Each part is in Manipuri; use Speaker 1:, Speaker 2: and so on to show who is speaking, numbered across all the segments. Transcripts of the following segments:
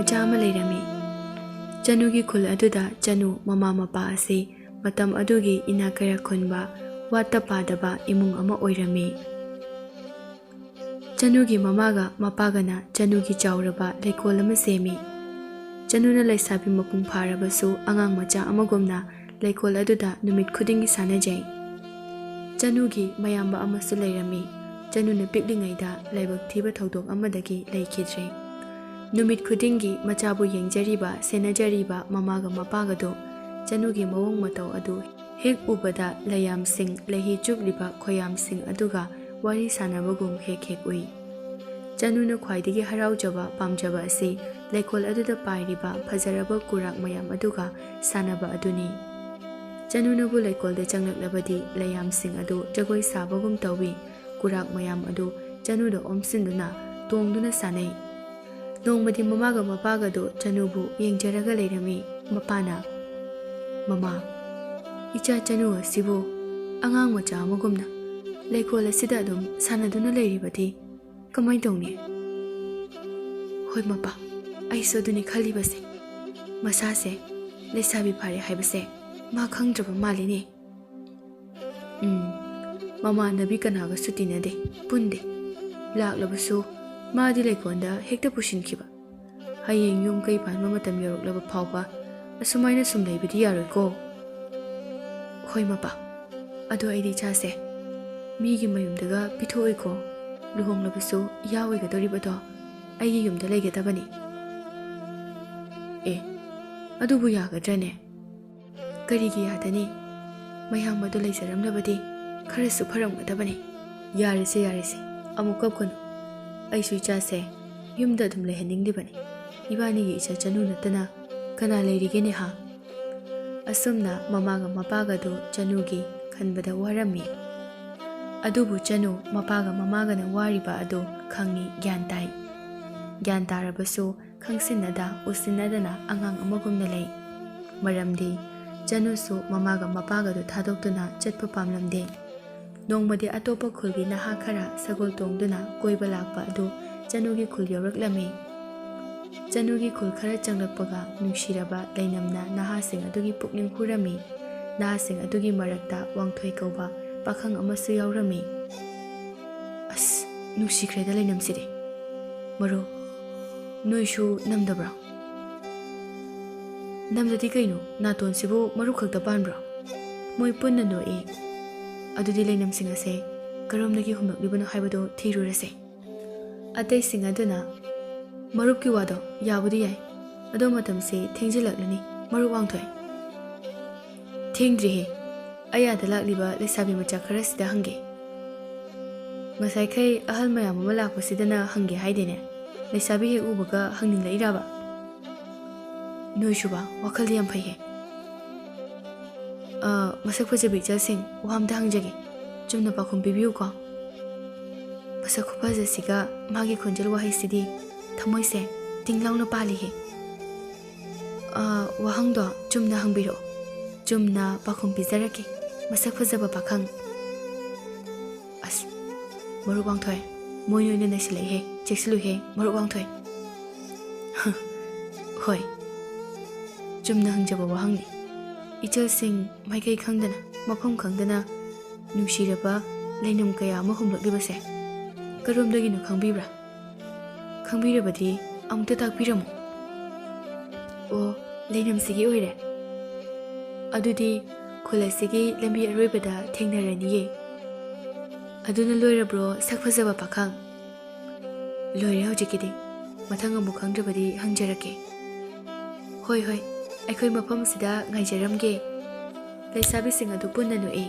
Speaker 1: ꯃꯆꯥ ꯑꯃ ꯂꯩꯔꯝꯃꯤ꯫ ꯆꯅꯨꯒꯤ ꯈꯨꯜ ꯑꯗꯨꯗ ꯆꯅꯨ ꯃꯃꯥ ꯃꯄꯥ ꯑꯁꯤ ꯃꯇꯝ ꯑꯗꯨꯒꯤ ꯏꯅꯥꯛ ꯀꯩꯔꯥꯛ ꯈꯨꯟꯕ ꯋꯥꯠꯇ ꯄꯥꯗꯕ ꯏꯃꯨꯡ ꯑꯃ ꯑꯣꯏꯔꯝꯃꯤ꯫ ꯆꯅꯨꯒꯤ ꯃꯃꯥꯒ ꯃꯄꯥꯒꯅ ꯆꯅꯨꯒꯤ ꯆꯥꯎꯔꯕ ꯂꯩꯀꯣꯜ ꯑꯃ ꯁꯦꯝꯃꯤ꯫ ꯆꯅꯨꯅ ꯂꯩꯁꯥꯕꯤ ꯃꯄꯨꯡ ꯐꯥꯔꯕꯁꯨ ꯑꯉꯥꯡ ꯃꯆꯥ ꯑꯃꯒꯨꯝꯅ ꯂꯩꯀꯣꯜ ꯑꯗꯨꯗ ꯅꯨꯃꯤꯠ ꯈꯨꯗꯤꯡꯒꯤ ꯁꯥꯟꯅꯖꯩ꯫ ꯆꯅꯨꯒꯤ ꯃꯌꯥꯝꯕ ꯑꯃꯁꯨ ꯂꯩꯔꯝꯃꯤ꯫ ꯆꯅꯨꯅ ꯄꯤꯛꯂꯤꯉꯩꯗ ꯂꯥꯏꯕꯛ ꯊꯤꯕ ꯊꯧꯗꯣꯛ ꯑꯃꯗꯒꯤ ꯂꯩꯈꯤꯗ꯭ꯔꯦ꯫ ꯅꯨꯃꯤꯠ ꯈꯨꯗꯤꯡꯒꯤ ꯃꯆꯥꯕꯨ ꯌꯦꯡꯖꯔꯤꯕ ꯁꯦꯟꯅꯖꯔꯤꯕ ꯃꯃꯥꯒ ꯃꯄꯥꯒꯗꯣ ꯆꯅꯨꯒꯤ ꯃꯑꯣꯡ ꯃꯇꯧ ꯑꯗꯨ ꯍꯦꯛ ꯎꯕꯗ ꯂꯩꯌꯥꯝꯁꯤꯡ ꯂꯩꯍꯤ ꯆꯨꯞꯂꯤꯕ ꯈꯣꯏꯌꯥꯝꯁꯤꯡ ꯑꯗꯨꯒ ꯋꯥꯔꯤ ꯁꯥꯟꯅꯕꯒꯨꯝ ꯍꯦꯛ ꯎꯏ꯫ ꯆꯅꯨꯅ ꯈ꯭ꯋꯥꯏꯗꯒꯤ ꯍꯔꯥꯎꯖꯕ ꯄꯥꯝꯖꯕ ꯑꯁꯤ ꯂꯩꯀꯣꯜ ꯑꯗꯨꯗ ꯄꯥꯏꯔꯤꯕ ꯐꯖꯔꯕ ꯀꯨꯔꯥꯛ ꯃꯌꯥꯝ ꯑꯗꯨꯒ ꯁꯥꯟꯅꯕ ꯑꯗꯨꯅꯤ꯫ ꯆꯅꯨꯅꯕꯨ ꯂꯩꯀꯣꯜꯗ ꯆꯪꯂꯛꯂꯕꯗꯤ ꯂꯩꯌꯥꯝꯁꯤꯡ ꯑꯗꯨ ꯖꯒꯣꯏ ꯁꯥꯕꯒꯨꯝ ꯇꯧꯏ꯫ ꯀꯨꯔꯥꯛ ꯃꯌꯥꯝ ꯑꯗꯨ ꯆꯅꯨꯗ ꯑꯣꯝꯁꯤꯟꯗꯨꯅ ꯇꯣꯡꯗꯨꯅ ꯁꯥꯟꯅꯩ꯫ ꯅꯣꯡꯃꯗꯤ ꯃꯃꯥꯒ ꯃꯄꯥꯒꯗꯣ ꯆꯅꯨꯕꯨ ꯌꯦꯡꯖꯔꯒ ꯂꯩꯔꯝꯃꯤ꯫ ꯃꯄꯥꯅ, "ꯃꯃꯥ, ꯏꯆꯥ ꯆꯅꯨ ꯑꯁꯤꯕꯨ ꯑꯉꯥꯡ ꯃꯆꯥ ꯑꯃꯒꯨꯝꯅ ꯂꯩꯀꯣꯜ ꯑꯁꯤꯗ ꯑꯗꯨꯝ ꯁꯥꯟꯅꯗꯨꯅ ꯂꯩꯔꯤꯕꯗꯤ ꯀꯃꯥꯏ ꯇꯧꯅꯤ?" "ꯍꯣꯏ ꯃꯄꯥ, ꯑꯩꯁꯨ ꯑꯗꯨꯅꯤ ꯈꯜꯂꯤꯕꯁꯦ꯫ ꯃꯁꯥꯁꯦ ꯂꯩꯁꯥꯕꯤ ꯐꯥꯔꯦ ꯍꯥꯏꯕꯁꯦ ꯃꯥ ꯈꯪꯗ꯭ꯔꯕ ꯃꯥꯜꯂꯤꯅꯦ." "ꯃꯃꯥꯟꯅꯕꯤ ꯀꯅꯥꯒꯁꯨ ꯇꯤꯟꯅꯗꯦ, ꯄꯨꯟꯗꯦ꯫ ꯂꯥꯛꯂꯕꯁꯨ ꯃꯥꯗꯤ ꯂꯩꯀꯣꯜꯗ ꯍꯦꯛꯇ ꯄꯨꯁꯤꯟꯈꯤꯕ꯫ ꯍꯌꯦꯡ ꯌꯨꯝ ꯀꯩ ꯄꯥꯟꯕ ꯃꯇꯝ ꯌꯧꯔꯛꯂꯕ ꯐꯥꯎꯕ ꯑꯁꯨꯃꯥꯏꯅ ꯁꯨꯝ ꯂꯩꯕꯗꯤ ꯌꯥꯔꯣꯏꯀꯣ." "ꯍꯣꯏ ꯃꯄꯥ, ꯑꯗꯣ ꯑꯩꯗꯤ ꯏꯆꯥꯁꯦ ꯃꯤꯒꯤ ꯃꯌꯨꯝꯗꯒ ꯄꯤꯊꯣꯛꯑꯣꯏꯀꯣ꯫ ꯂꯨꯍꯣꯡꯂꯕꯁꯨ ꯏꯌꯥ ꯑꯣꯏꯒꯗꯧꯔꯤꯕꯗꯣ ꯑꯩꯒꯤ ꯌꯨꯝꯗ ꯂꯩꯒꯗꯕꯅꯤ." "ꯑꯦ, ꯑꯗꯨꯕꯨ ꯌꯥꯒꯗ꯭ꯔꯅꯦ?" "ꯀꯔꯤꯒꯤ ꯌꯥꯗꯅꯤ? ꯃꯌꯥꯝꯕꯗꯣ ꯂꯩꯖꯔꯝꯂꯕꯗꯤ ꯈꯔꯁꯨ ꯐꯔꯝꯒꯗꯕꯅꯤ." "ꯌꯥꯔꯦꯁꯦ ꯌꯥꯔꯦꯁꯦ, ꯑꯃꯨꯛ ꯀꯞꯀꯅꯨ꯫ ꯑꯩꯁꯨ ꯏꯆꯥꯁꯦ ꯌꯨꯝꯗ ꯑꯗꯨꯝ ꯂꯩꯍꯟꯅꯤꯡꯂꯤꯕꯅꯤ꯫ ꯏꯕꯥꯅꯤꯒꯤ ꯏꯆꯥ ꯆꯅꯨ ꯅꯠꯇꯅ ꯀꯅꯥ ꯂꯩꯔꯤꯒꯦꯅꯦ ꯍꯥ?" ꯑꯁꯨꯝꯅ ꯃꯃꯥꯒ ꯃꯄꯥꯒꯗꯣ ꯆꯅꯨꯒꯤ ꯈꯟꯕꯗ ꯋꯥꯔꯝꯃꯤ꯫ ꯑꯗꯨꯕꯨ ꯆꯅꯨ ꯃꯄꯥꯒ ꯃꯃꯥꯒꯅ ꯋꯥꯔꯤꯕ ꯑꯗꯨ ꯈꯪꯏ, ꯒ꯭ꯌꯥꯟ ꯇꯥꯏ꯫ ꯒ꯭ꯌꯥꯟ ꯇꯥꯔꯕꯁꯨ ꯈꯪꯁꯤꯟꯅꯗ ꯎꯁꯤꯟꯅꯗꯅ ꯑꯉꯥꯡ ꯑꯃꯒꯨꯝꯅ ꯂꯩ꯫ ꯃꯔꯝꯗꯤ ꯆꯅꯨꯁꯨ ꯃꯃꯥꯒ ꯃꯄꯥꯒꯗꯣ ꯊꯥꯗꯣꯛꯇꯨꯅ ꯆꯠꯄ ꯄꯥꯝꯂꯝꯗꯦ꯫ ꯅꯣꯡꯃꯗꯤ ꯑꯇꯣꯞꯄ ꯈꯨꯜꯒꯤ ꯅꯍꯥ ꯈꯔ ꯁꯒꯣꯜ ꯇꯣꯡꯗꯨꯅ ꯀꯣꯏꯕ ꯂꯥꯛꯄ ꯑꯗꯨ ꯆꯅꯨꯒꯤ ꯈꯨꯜ ꯌꯧꯔꯛꯂꯝꯃꯤ꯫ ꯆꯅꯨꯒꯤ ꯈꯨꯜ ꯈꯔ ꯆꯪꯂꯛꯄꯒ ꯅꯨꯡꯁꯤꯔꯕ ꯂꯩꯅꯝꯅ ꯅꯍꯥꯁꯤꯡ ꯑꯗꯨꯒꯤ ꯄꯨꯛꯅꯤꯡ ꯍꯨꯔꯝꯃꯤ꯫ ꯅꯍꯥꯁꯤꯡ ꯑꯗꯨꯒꯤ ꯃꯔꯛꯇ ꯋꯥꯡꯊꯣꯏ ꯀꯧꯕ ꯄꯥꯈꯪ ꯑꯃꯁꯨ ꯌꯥꯎꯔꯝꯃꯤ꯫ "ꯑꯁ, ꯅꯨꯡꯁꯤꯈ꯭ꯔꯦꯗ ꯂꯩꯅꯝꯁꯤꯗꯤ꯫ ꯃꯔꯨ, ꯅꯣꯏꯁꯨ ꯅꯝꯗꯕ꯭ꯔꯣ?" "ꯅꯝꯗꯗꯤ ꯀꯩꯅꯣ, ꯅꯥꯇꯣꯟꯁꯤꯕꯨ ꯃꯔꯨ ꯈꯛꯇ ꯄꯥꯟꯕ꯭ꯔꯣ?" ꯃꯣꯏ ꯄꯨꯟꯅ ꯅꯣꯛꯏ꯫ "ꯑꯗꯨꯗꯤ ꯂꯩꯅꯝꯁꯤꯡ ꯑꯁꯦ ꯀꯔꯣꯝꯗꯒꯤ ꯍꯨꯝꯂꯛꯂꯤꯕꯅꯣ ꯍꯥꯏꯕꯗꯣ ꯊꯤꯔꯨꯔꯁꯦ." ꯑꯇꯩꯁꯤꯡ ꯑꯗꯨꯅ, "ꯃꯔꯨꯞꯀꯤ ꯋꯥꯗꯣ ꯌꯥꯕꯨꯗꯤ ꯌꯥꯏ, ꯑꯗꯣ ꯃꯇꯝꯁꯦ ꯊꯦꯡꯖꯤꯜꯂꯛꯂꯅꯤ ꯃꯔꯨꯞ ꯋꯥꯡꯊꯣꯏ." "ꯊꯦꯡꯗ꯭ꯔꯤꯍꯦ, ꯑꯩ ꯑꯥꯗ ꯂꯥꯛꯂꯤꯕ ꯂꯩꯁꯥꯕꯤ ꯃꯆꯥ ꯈꯔꯁꯤꯗ ꯍꯪꯒꯦ." "ꯉꯁꯥꯏꯈꯩ ꯑꯍꯜ ꯃꯌꯥꯝ ꯑꯃ ꯂꯥꯛꯄꯁꯤꯗꯅ ꯍꯪꯒꯦ ꯍꯥꯏꯗꯦꯅꯦ, ꯂꯩꯁꯥꯕꯤ ꯍꯦꯛ ꯎꯕꯒ ꯍꯪꯅꯤꯡꯂꯛꯏꯔꯕ?" "ꯅꯣꯏꯁꯨꯕ ꯋꯥꯈꯜꯗꯤ ꯌꯥꯝ ꯐꯩꯍꯦ꯫ ꯃꯁꯛ ꯐꯖꯕ ꯏꯆꯥꯁꯤꯡ ꯋꯥ ꯑꯝꯇ ꯍꯪꯖꯒꯦ, ꯆꯨꯝꯅ ꯄꯥꯎꯈꯨꯝ ꯄꯤꯕꯤꯌꯨꯀꯣ." "ꯃꯁꯛ ꯈꯨꯐꯖꯁꯤꯒ ꯃꯥꯒꯤ ꯈꯣꯟꯖꯦꯜ ꯋꯥꯍꯩꯁꯤꯗꯤ ꯊꯃꯣꯏꯁꯦ ꯇꯤꯡ ꯂꯥꯎꯅ ꯄꯥꯜꯂꯤꯍꯦ." "ꯋꯥꯍꯪꯗꯣ ꯆꯨꯝꯅ ꯍꯪꯕꯤꯔꯛꯑꯣ, ꯆꯨꯝꯅ ꯄꯥꯎꯈꯨꯝ ꯄꯤꯖꯔꯛꯀꯦ ꯃꯁꯛ ꯐꯖꯕ ꯄꯥꯈꯪ." "ꯑꯁ, ꯃꯔꯨꯞ ꯋꯥꯡꯊꯣꯏ, ꯃꯣꯏꯅ ꯑꯣꯏꯅ ꯅꯩꯁꯤꯜꯂꯛꯏꯍꯦ, ꯆꯦꯛꯁꯤꯜꯂꯨꯍꯦ ꯃꯔꯨꯞ ꯋꯥꯡꯊꯣꯏ." "ꯍꯣꯏ, ꯆꯨꯝꯅ ꯍꯪꯖꯕ ꯋꯥꯍꯪꯅꯤ꯫ ꯏꯆꯜꯁꯤꯡ ꯃꯥꯏꯀꯩ ꯈꯪꯗꯅ ꯃꯐꯝ ꯈꯪꯗꯅ ꯅꯨꯡꯁꯤꯔꯕ ꯂꯩꯅꯝ ꯀꯌꯥ ꯑꯃ ꯍꯨꯝꯂꯛꯂꯤꯕꯁꯦ ꯀꯔꯣꯝꯗꯒꯤꯅꯣ ꯈꯪꯕꯤꯕ꯭ꯔꯥ? ꯈꯪꯕꯤꯔꯕꯗꯤ ꯑꯃꯨꯛꯇ ꯇꯥꯛꯄꯤꯔꯝꯃꯨ." "ꯑꯣ, ꯂꯩꯅꯝꯁꯤꯒꯤ ꯑꯣꯏꯔꯦ? ꯑꯗꯨꯗꯤ ꯈꯨꯜ ꯑꯁꯤꯒꯤ ꯂꯝꯕꯤ ꯑꯔꯣꯏꯕꯗ ꯊꯦꯡꯅꯔꯅꯤꯌꯦ꯫ ꯑꯗꯨꯅ ꯂꯣꯏꯔꯕ꯭ꯔꯣ ꯁꯛ ꯐꯖꯕ ꯄꯥꯈꯪ?" "ꯂꯣꯏꯔꯦ ꯍꯧꯖꯤꯛꯀꯤꯗꯤ, ꯃꯊꯪ ꯑꯃꯨꯛ ꯈꯪꯗ꯭ꯔꯕꯗꯤ ꯍꯪꯖꯔꯛꯀꯦ." "ꯍꯣꯏ ꯍꯣꯏ, ꯑꯩꯈꯣꯏ ꯃꯐꯝꯁꯤꯗ ꯉꯥꯏꯖꯔꯝꯒꯦ." ꯂꯩꯁꯥꯕꯤꯁꯤꯡ ꯑꯗꯨ ꯄꯨꯟꯅ ꯅꯣꯛꯏ꯫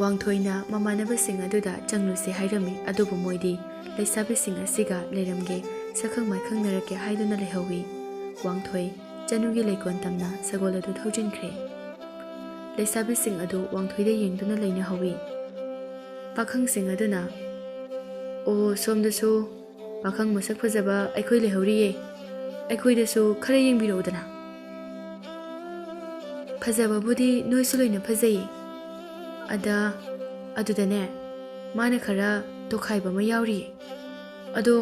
Speaker 1: ꯋꯥꯡꯊꯣꯏꯅ ꯃꯃꯥꯟꯅꯕꯁꯤꯡ ꯑꯗꯨꯗ ꯆꯪꯂꯨꯁꯦ ꯍꯥꯏꯔꯝꯃꯤ, ꯑꯗꯨꯕꯨ ꯃꯣꯏꯗꯤ ꯂꯩꯁꯥꯕꯤꯁꯤꯡ ꯑꯁꯤꯒ ꯂꯩꯔꯝꯒꯦ, ꯁꯛꯈꯪ ꯃꯥꯏꯈꯪꯅꯔꯛꯀꯦ ꯍꯥꯏꯗꯨꯅ ꯂꯩꯍꯧꯏ꯫ ꯋꯥꯡꯊꯣꯏ ꯆꯅꯨꯒꯤ ꯂꯩꯀꯣꯜ ꯇꯝꯅ ꯁꯒꯣꯜ ꯑꯗꯨ ꯊꯧꯖꯤꯟꯈ꯭ꯔꯦ꯫ ꯂꯩꯁꯥꯕꯤꯁꯤꯡ ꯑꯗꯨ ꯋꯥꯡꯊꯣꯏꯗ ꯌꯦꯡꯗꯨꯅ ꯂꯩꯅꯍꯧꯏ꯫ ꯄꯥꯈꯪꯁꯤꯡ ꯑꯗꯨꯅ, "ꯑꯣ, ꯁꯣꯝꯗꯁꯨ ꯄꯥꯈꯪ ꯃꯁꯛ ꯐꯖꯕ ꯑꯩꯈꯣꯏ ꯂꯩꯍꯧꯔꯤꯌꯦ, ꯑꯩꯈꯣꯏꯗꯁꯨ ꯈꯔ ꯌꯦꯡꯕꯤꯔꯛꯎꯗꯅ." "ꯐꯖꯕꯕꯨꯗꯤ ꯅꯣꯏꯁꯨ ꯂꯣꯏꯅ ꯐꯖꯩꯌꯦ, ꯑꯗꯨꯗꯅꯦ ꯃꯥꯅ ꯈꯔ ꯇꯣꯈꯥꯏꯕ ꯑꯃ ꯌꯥꯎꯔꯤꯌꯦ꯫ ꯑꯗꯣ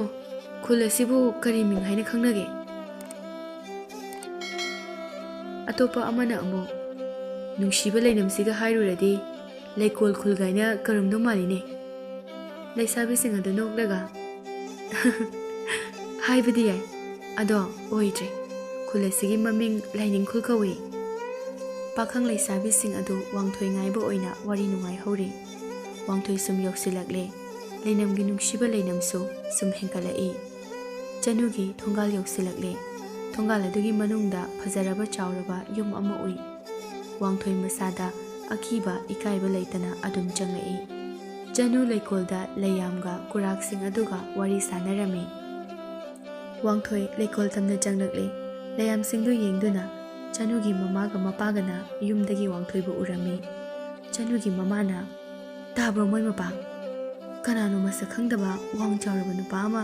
Speaker 1: ꯈꯨꯜ ꯑꯁꯤꯕꯨ ꯀꯔꯤ ꯃꯤꯡ ꯍꯥꯏꯅ ꯈꯪꯅꯒꯦ?" ꯑꯇꯣꯞꯄ ꯑꯃꯅ ꯑꯃꯨꯛ ꯅꯨꯡꯁꯤꯕ ꯂꯩꯅꯝꯁꯤꯒ ꯍꯥꯏꯔꯨꯔꯗꯤ ꯂꯩꯀꯣꯜ ꯈꯨꯜꯒꯥꯏꯅ ꯀꯔꯝꯗꯧ ꯃꯥꯜꯂꯤꯅꯦ? ꯂꯩꯁꯥꯕꯤꯁꯤꯡ ꯑꯗꯨ ꯅꯣꯛꯂꯒ ꯍꯥꯏꯕꯗꯤ ꯌꯥꯏ, ꯑꯗꯣ ꯑꯣꯏꯗ꯭ꯔꯦ꯫ ꯈꯨꯜ ꯑꯁꯤꯒꯤ ꯃꯃꯤꯡ ꯂꯥꯏꯅꯤꯡꯈꯨꯜ ꯀꯧꯏ꯫ ꯄꯥꯈꯪ ꯂꯩꯁꯥꯕꯤꯁꯤꯡ ꯑꯗꯨ ꯋꯥꯡꯊꯣꯏ ꯉꯥꯏꯕ ꯑꯣꯏꯅ ꯋꯥꯔꯤ ꯅꯨꯡꯉꯥꯏꯍꯧꯔꯤ꯫ ꯋꯥꯡꯊꯣꯏ ꯁꯨꯝ ꯌꯧꯁꯤꯜꯂꯛꯂꯦ, ꯂꯩꯅꯝꯒꯤ ꯅꯨꯡꯁꯤꯕ ꯂꯩꯅꯝꯁꯨ ꯁꯨꯝ ꯍꯦꯟꯒꯠꯂꯛꯏ꯫ ꯆꯅꯨꯒꯤ ꯊꯣꯡꯒꯥꯜ ꯌꯧꯁꯤꯜꯂꯛꯂꯦ꯫ ꯊꯣꯡꯒꯥꯜ ꯑꯗꯨꯒꯤ ꯃꯅꯨꯡꯗ ꯐꯖꯔꯕ ꯆꯥꯎꯔꯕ ꯌꯨꯝ ꯑꯃ ꯎꯏ꯫ ꯋꯥꯡꯊꯣꯏ ꯃꯁꯥꯗ ꯑꯀꯤꯕ ꯏꯀꯥꯏꯕ ꯂꯩꯇꯅ ꯑꯗꯨꯝ ꯆꯪꯂꯛꯏ꯫ ꯆꯅꯨ ꯂꯩꯀꯣꯜꯗ ꯂꯩꯌꯥꯝꯒ ꯀꯨꯔꯥꯛꯁꯤꯡ ꯑꯗꯨꯒ ꯋꯥꯔꯤ ꯁꯥꯟꯅꯔꯝꯃꯤ꯫ ꯋꯥꯡꯊꯣꯏ ꯂꯩꯀꯣꯜ ꯇꯝꯅ ꯆꯪꯂꯛꯂꯦ꯫ ꯂꯩꯌꯥꯝꯁꯤꯡꯗꯨ ꯌꯦꯡꯗꯨꯅ ꯆꯅꯨꯒꯤ ꯃꯃꯥꯒ ꯃꯄꯥꯒꯅ ꯌꯨꯝꯗꯒꯤ ꯋꯥꯡꯊꯣꯏꯕꯨ ꯎꯔꯝꯃꯤ꯫ ꯆꯅꯨꯒꯤ ꯃꯃꯥꯅ, "ꯇꯥꯕ꯭ꯔꯣ ꯃꯣꯏ ꯃꯄꯥ? ꯀꯅꯥꯅꯣ ꯃꯁꯛ ꯈꯪꯗꯕ ꯋꯥꯡ ꯆꯥꯎꯔꯕ ꯅꯨꯄꯥ ꯑꯃ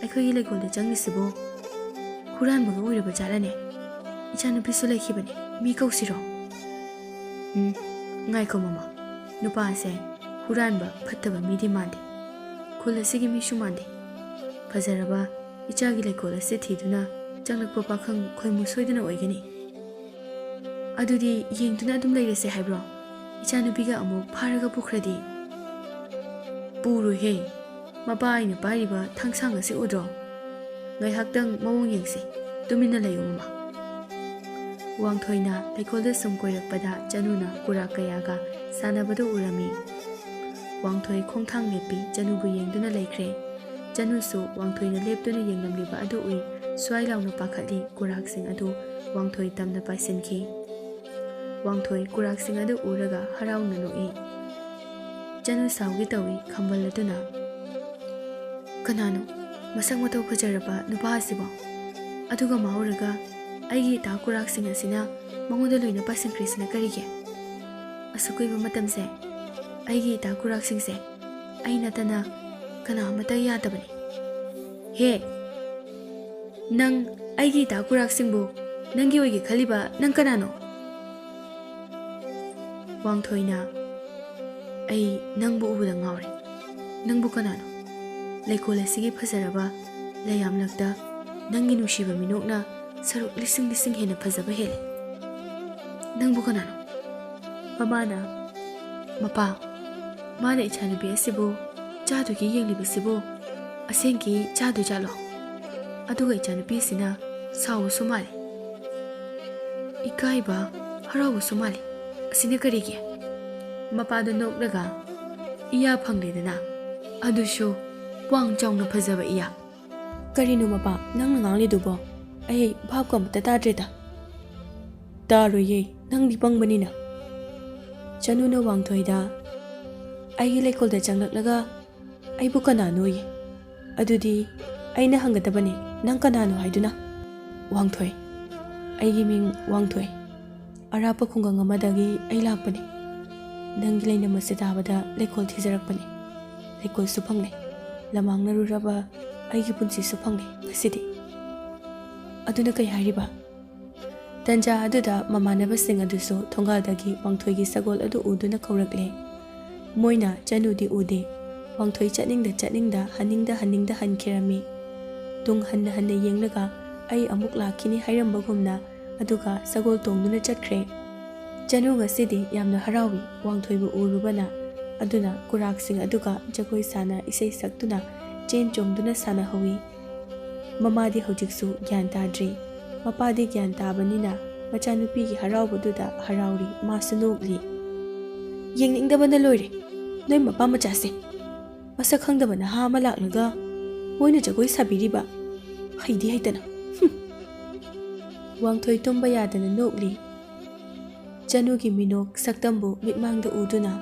Speaker 1: ꯑꯩꯈꯣꯏꯒꯤ ꯂꯩꯀꯣꯜꯗ ꯆꯪꯂꯤꯁꯤꯕꯣ? ꯍꯨꯔꯥꯟꯕꯒ ꯑꯣꯏꯔꯕ ꯖꯥꯠꯂꯅꯦ? ꯏꯆꯥꯅꯨꯄꯤꯁꯨ ꯂꯩꯈꯤꯕꯅꯦ, ꯃꯤ ꯀꯧꯁꯤꯔꯣ?" ꯉꯥꯏꯈꯣ ꯃꯃꯥ, ꯅꯨꯄꯥꯁꯦ ꯍꯨꯔꯥꯟꯕ ꯐꯠꯇꯕ ꯃꯤꯗꯤ ꯃꯥꯟꯗꯦ, ꯈꯨꯜ ꯑꯁꯤꯒꯤ ꯃꯤꯁꯨ ꯃꯥꯟꯗꯦ꯫ ꯐꯖꯔꯕ ꯏꯆꯥꯒꯤ ꯂꯩꯀꯣꯜ ꯑꯁꯤ ꯊꯤꯗꯨꯅ ꯆꯪꯂꯛꯄ ꯄꯥꯈꯪ ꯈꯣꯏꯃꯨ ꯁꯣꯏꯗꯅ ꯑꯣꯏꯒꯅꯤ꯫ ꯑꯗꯨꯗꯤ ꯌꯦꯡꯗꯨꯅ ꯑꯗꯨꯝ ꯂꯩꯔꯁꯦ ꯍꯥꯏꯕ꯭ꯔꯣ? ꯏꯆꯥꯅꯨꯄꯤꯒ ꯑꯃꯨꯛ ꯐꯥꯔꯒ ꯄꯨꯈ꯭ꯔꯗꯤ? ꯄꯨꯔꯣꯏꯍꯦ, ꯃꯄꯥ ꯑꯩꯅ ꯄꯥꯏꯔꯤꯕ ꯊꯥꯡꯁꯥꯡ ꯑꯁꯤ ꯎꯗ꯭ꯔꯣ? ꯉꯥꯏꯍꯥꯛꯇꯪ ꯃꯑꯣꯡ ꯌꯦꯡꯁꯤ, ꯇꯨꯃꯤꯟꯅ ꯂꯩꯌꯨ ꯃꯃꯥ꯫ ꯋꯥꯡꯊꯣꯏꯅ ꯂꯩꯀꯣꯜꯗ ꯁꯨꯝ ꯀꯣꯏꯔꯛꯄꯗ ꯆꯅꯨꯅ ꯀꯨꯔꯥꯛ ꯀꯌꯥꯒ ꯁꯥꯟꯅꯕꯗꯨ ꯎꯔꯝꯃꯤ꯫ ꯋꯥꯡꯊꯣꯏ ꯈꯣꯡꯊꯥꯡ ꯂꯦꯞꯄꯤ ꯆꯅꯨꯕꯨ ꯌꯦꯡꯗꯨꯅ ꯂꯩꯈ꯭ꯔꯦ꯫ ꯆꯅꯨꯁꯨ ꯋꯥꯡꯊꯣꯏꯅ ꯂꯦꯞꯇꯨꯅ ꯌꯦꯡꯂꯝꯂꯤꯕ ꯑꯗꯨ ꯎꯏ꯫ ꯁ꯭ꯋꯥꯏ ꯂꯥꯎꯅ ꯄꯥꯈꯠꯂꯤ꯫ ꯀꯨꯔꯥꯛꯁꯤꯡ ꯑꯗꯨ ꯋꯥꯡꯊꯣꯏ ꯇꯝꯅ ꯄꯥꯏꯁꯤꯟꯈꯤ꯫ ꯋꯥꯡꯊꯣꯏ ꯀꯨꯔꯥꯛꯁꯤꯡ ꯑꯗꯨ ꯎꯔꯒ ꯍꯔꯥꯎꯅ ꯅꯣꯛꯏ꯫ ꯆꯅꯨ ꯁꯥꯎꯒꯦ ꯇꯧꯏ ꯈꯝꯕꯜ ꯑꯗꯨꯅ, "ꯀꯅꯥꯅꯣ ꯃꯁꯛ ꯃꯇꯧ ꯐꯖꯔꯕ ꯅꯨꯄꯥ ꯑꯁꯤꯕꯣ? ꯑꯗꯨꯒ ꯃꯥꯎꯔꯒ ꯑꯩꯒꯤ ꯏꯇꯥ ꯀꯨꯔꯥꯛꯁꯤꯡ ꯑꯁꯤꯅ ꯃꯉꯣꯟꯗ ꯂꯣꯏꯅ ꯄꯥꯏꯁꯤꯟꯈ꯭ꯔꯤꯁꯤꯅ ꯀꯔꯤꯒꯤ? ꯑꯁꯨꯛ ꯀꯨꯏꯕ ꯃꯇꯝꯁꯦ ꯑꯩꯒꯤ ꯏꯇꯥ ꯀꯨꯔꯥꯛꯁꯤꯡꯁꯦ ꯑꯩ ꯅꯠꯇꯅ ꯀꯅꯥ ꯑꯃꯠꯇ ꯌꯥꯗꯕꯅꯤ꯫ ꯍꯦ, ꯅꯪ ꯑꯩꯒꯤ ꯏꯇꯥ ꯀꯨꯔꯥꯛꯁꯤꯡꯕꯨ ꯅꯪꯒꯤ ꯑꯣꯏꯒꯦ ꯈꯜꯂꯤꯕ ꯅꯪ ꯀꯅꯥꯅꯣ?" ꯋꯥꯡꯊꯣꯏꯅ, "ꯑꯩ ꯅꯪꯕꯨ ꯎꯕꯗ ꯉꯥꯎꯔꯦ꯫ ꯅꯪꯕꯨ ꯀꯅꯥꯅꯣ? ꯂꯩꯀꯣꯜ ꯑꯁꯤꯒꯤ ꯐꯖꯔꯕ ꯂꯩꯌꯥꯝꯂꯛꯇ ꯅꯪꯒꯤ ꯅꯨꯡꯁꯤꯕ ꯃꯤꯅꯣꯛꯅ ꯁꯔꯨꯛ ꯂꯤꯁꯤꯡ ꯂꯤꯁꯤꯡ ꯍꯦꯟꯅ ꯐꯖꯕ ꯍꯦꯜꯂꯦ꯫ ꯅꯪꯕꯨ ꯀꯅꯥꯅꯣ?" ꯃꯃꯥꯅ, "ꯃꯄꯥ, ꯃꯥꯅ ꯏꯆꯥꯅꯨꯄꯤ ꯑꯁꯤꯕꯨ ꯆꯥꯗꯨꯒꯤ ꯌꯦꯡꯂꯤꯕꯁꯤꯕꯨ ꯑꯁꯦꯡꯀꯤ ꯆꯥꯗꯣꯏꯖꯥꯠꯂꯣ? ꯑꯗꯨꯒ ꯏꯆꯥꯅꯨꯄꯤꯁꯤꯅ ꯁꯥꯎꯕꯁꯨ ꯃꯥꯜꯂꯤ, ꯏꯀꯥꯏꯕ ꯍꯔꯥꯎꯕꯁꯨ ꯃꯥꯜꯂꯤ꯫ ꯑꯁꯤꯅ ꯀꯔꯤꯒꯤ?" ꯃꯄꯥꯗꯨ ꯅꯣꯛꯂꯒ, "ꯏꯌꯥ ꯐꯪꯂꯦꯗꯅ, ꯑꯗꯨꯁꯨ ꯋꯥꯡ ꯆꯥꯎꯅ ꯐꯖꯕ ꯏꯌꯥ." "ꯀꯔꯤꯅꯣ ꯃꯄꯥ ꯅꯪꯅ ꯉꯥꯡꯂꯤꯗꯨꯕꯣ? ꯑꯩ ꯚꯥꯞꯀ ꯑꯃꯠꯇ ꯇꯥꯗ꯭ꯔꯦꯗ." "ꯇꯥꯔꯣꯏꯌꯦ, ꯅꯪꯗꯤ ꯄꯪꯕꯅꯤꯅ." ꯆꯅꯨꯅ ꯋꯥꯡꯊꯣꯏꯗ, "ꯑꯩꯒꯤ ꯂꯩꯀꯣꯜꯗ ꯆꯪꯂꯛꯂꯒ ꯑꯩꯕꯨ ꯀꯅꯥꯅꯣꯌꯦ? ꯑꯗꯨꯗꯤ ꯑꯩꯅ ꯍꯪꯒꯗꯕꯅꯦ, ꯅꯪ ꯀꯅꯥꯅꯣ ꯍꯥꯏꯗꯨꯅ?" "ꯋꯥꯡꯊꯣꯏ, ꯑꯩꯒꯤ ꯃꯤꯡ ꯋꯥꯡꯊꯣꯏ, ꯑꯔꯥꯞꯄ ꯈꯨꯡꯒꯪ ꯑꯃꯗꯒꯤ ꯑꯩ ꯂꯥꯛꯄꯅꯤ꯫ ꯅꯪꯒꯤ ꯂꯩꯅꯝ ꯑꯁꯤ ꯇꯥꯕꯗ ꯂꯩꯀꯣꯜ ꯊꯤꯖꯔꯛꯄꯅꯤ꯫ ꯂꯩꯀꯣꯜꯁꯨ ꯐꯪꯂꯦ, ꯂꯃꯥꯡꯅꯔꯨꯔꯕ ꯑꯩꯒꯤ ꯄꯨꯟꯁꯤꯁꯨ ꯐꯪꯂꯦ ꯉꯁꯤꯗꯤ꯫ ꯑꯗꯨꯅ ꯀꯩ ꯍꯥꯏꯔꯤꯕ?" ꯇꯟꯖꯥ ꯑꯗꯨꯗ ꯃꯃꯥꯟꯅꯕꯁꯤꯡ ꯑꯗꯨꯁꯨ ꯊꯣꯡꯒꯥꯜꯗꯒꯤ ꯋꯥꯡꯊꯣꯏꯒꯤ ꯁꯒꯣꯜ ꯑꯗꯨ ꯎꯗꯨꯅ ꯀꯧꯔꯛꯂꯦ꯫ ꯃꯣꯏꯅ ꯆꯅꯨꯗꯤ ꯎꯗꯦ꯫ ꯋꯥꯡꯊꯣꯏ ꯆꯠꯅꯤꯡꯗ ꯍꯟꯅꯤꯡꯗ ꯍꯟꯈꯤꯔꯝꯃꯤ꯫ ꯇꯨꯡ ꯍꯟꯅ ꯍꯟꯅ ꯌꯦꯡꯂꯒ ꯑꯩ ꯑꯃꯨꯛ ꯂꯥꯛꯈꯤꯅꯤ ꯍꯥꯏꯔꯝꯕꯒꯨꯝꯅ ꯑꯗꯨꯒ ꯁꯒꯣꯜ ꯇꯣꯡꯗꯨꯅ ꯆꯠꯈ꯭ꯔꯦ꯫ ꯆꯅꯨ ꯉꯁꯤꯗꯤ ꯌꯥꯝꯅ ꯍꯔꯥꯎꯏ ꯋꯥꯡꯊꯣꯏꯕꯨ ꯎꯔꯨꯕꯅ꯫ ꯑꯗꯨꯅ ꯀꯨꯔꯥꯛꯁꯤꯡ ꯑꯗꯨꯒ ꯖꯒꯣꯏ ꯁꯥꯅ ꯏꯁꯩ ꯁꯛꯇꯨꯅ ꯆꯦꯟ ꯆꯣꯡꯗꯨꯅ ꯁꯥꯟꯅꯍꯧꯏ꯫ ꯃꯃꯥꯗꯤ ꯍꯧꯖꯤꯛꯁꯨ ꯒ꯭ꯌꯥꯟ ꯇꯥꯗ꯭ꯔꯤ꯫ ꯃꯄꯥꯗꯤ ꯒ꯭ꯌꯥꯟ ꯇꯥꯕꯅꯤꯅ ꯃꯆꯥꯅꯨꯄꯤꯒꯤ ꯍꯔꯥꯎꯕꯗꯨꯗ ꯍꯔꯥꯎꯔꯤ, ꯃꯥꯁꯨ ꯅꯣꯛꯂꯤ꯫ "ꯌꯦꯡꯅꯤꯡꯗꯕꯅ ꯂꯣꯏꯔꯦ, ꯅꯣꯏ ꯃꯄꯥ ꯃꯆꯥꯁꯦ꯫ ꯃꯁꯛ ꯈꯪꯗꯕ ꯅꯍꯥ ꯑꯃ ꯂꯥꯛꯂꯒ ꯃꯣꯏꯅ ꯖꯒꯣꯏ ꯁꯥꯕꯤꯔꯤꯕ, ꯍꯩꯗꯤ ꯍꯩꯇꯅ." ꯋꯥꯡꯊꯣꯏ ꯇꯨꯝꯕ ꯌꯥꯗꯅ ꯅꯣꯛꯂꯤ꯫ ꯆꯅꯨꯒꯤ ꯃꯤꯅꯣꯛ ꯁꯛꯇꯝꯕꯨ ꯃꯤꯠꯃꯥꯡꯗ ꯎꯗꯨꯅ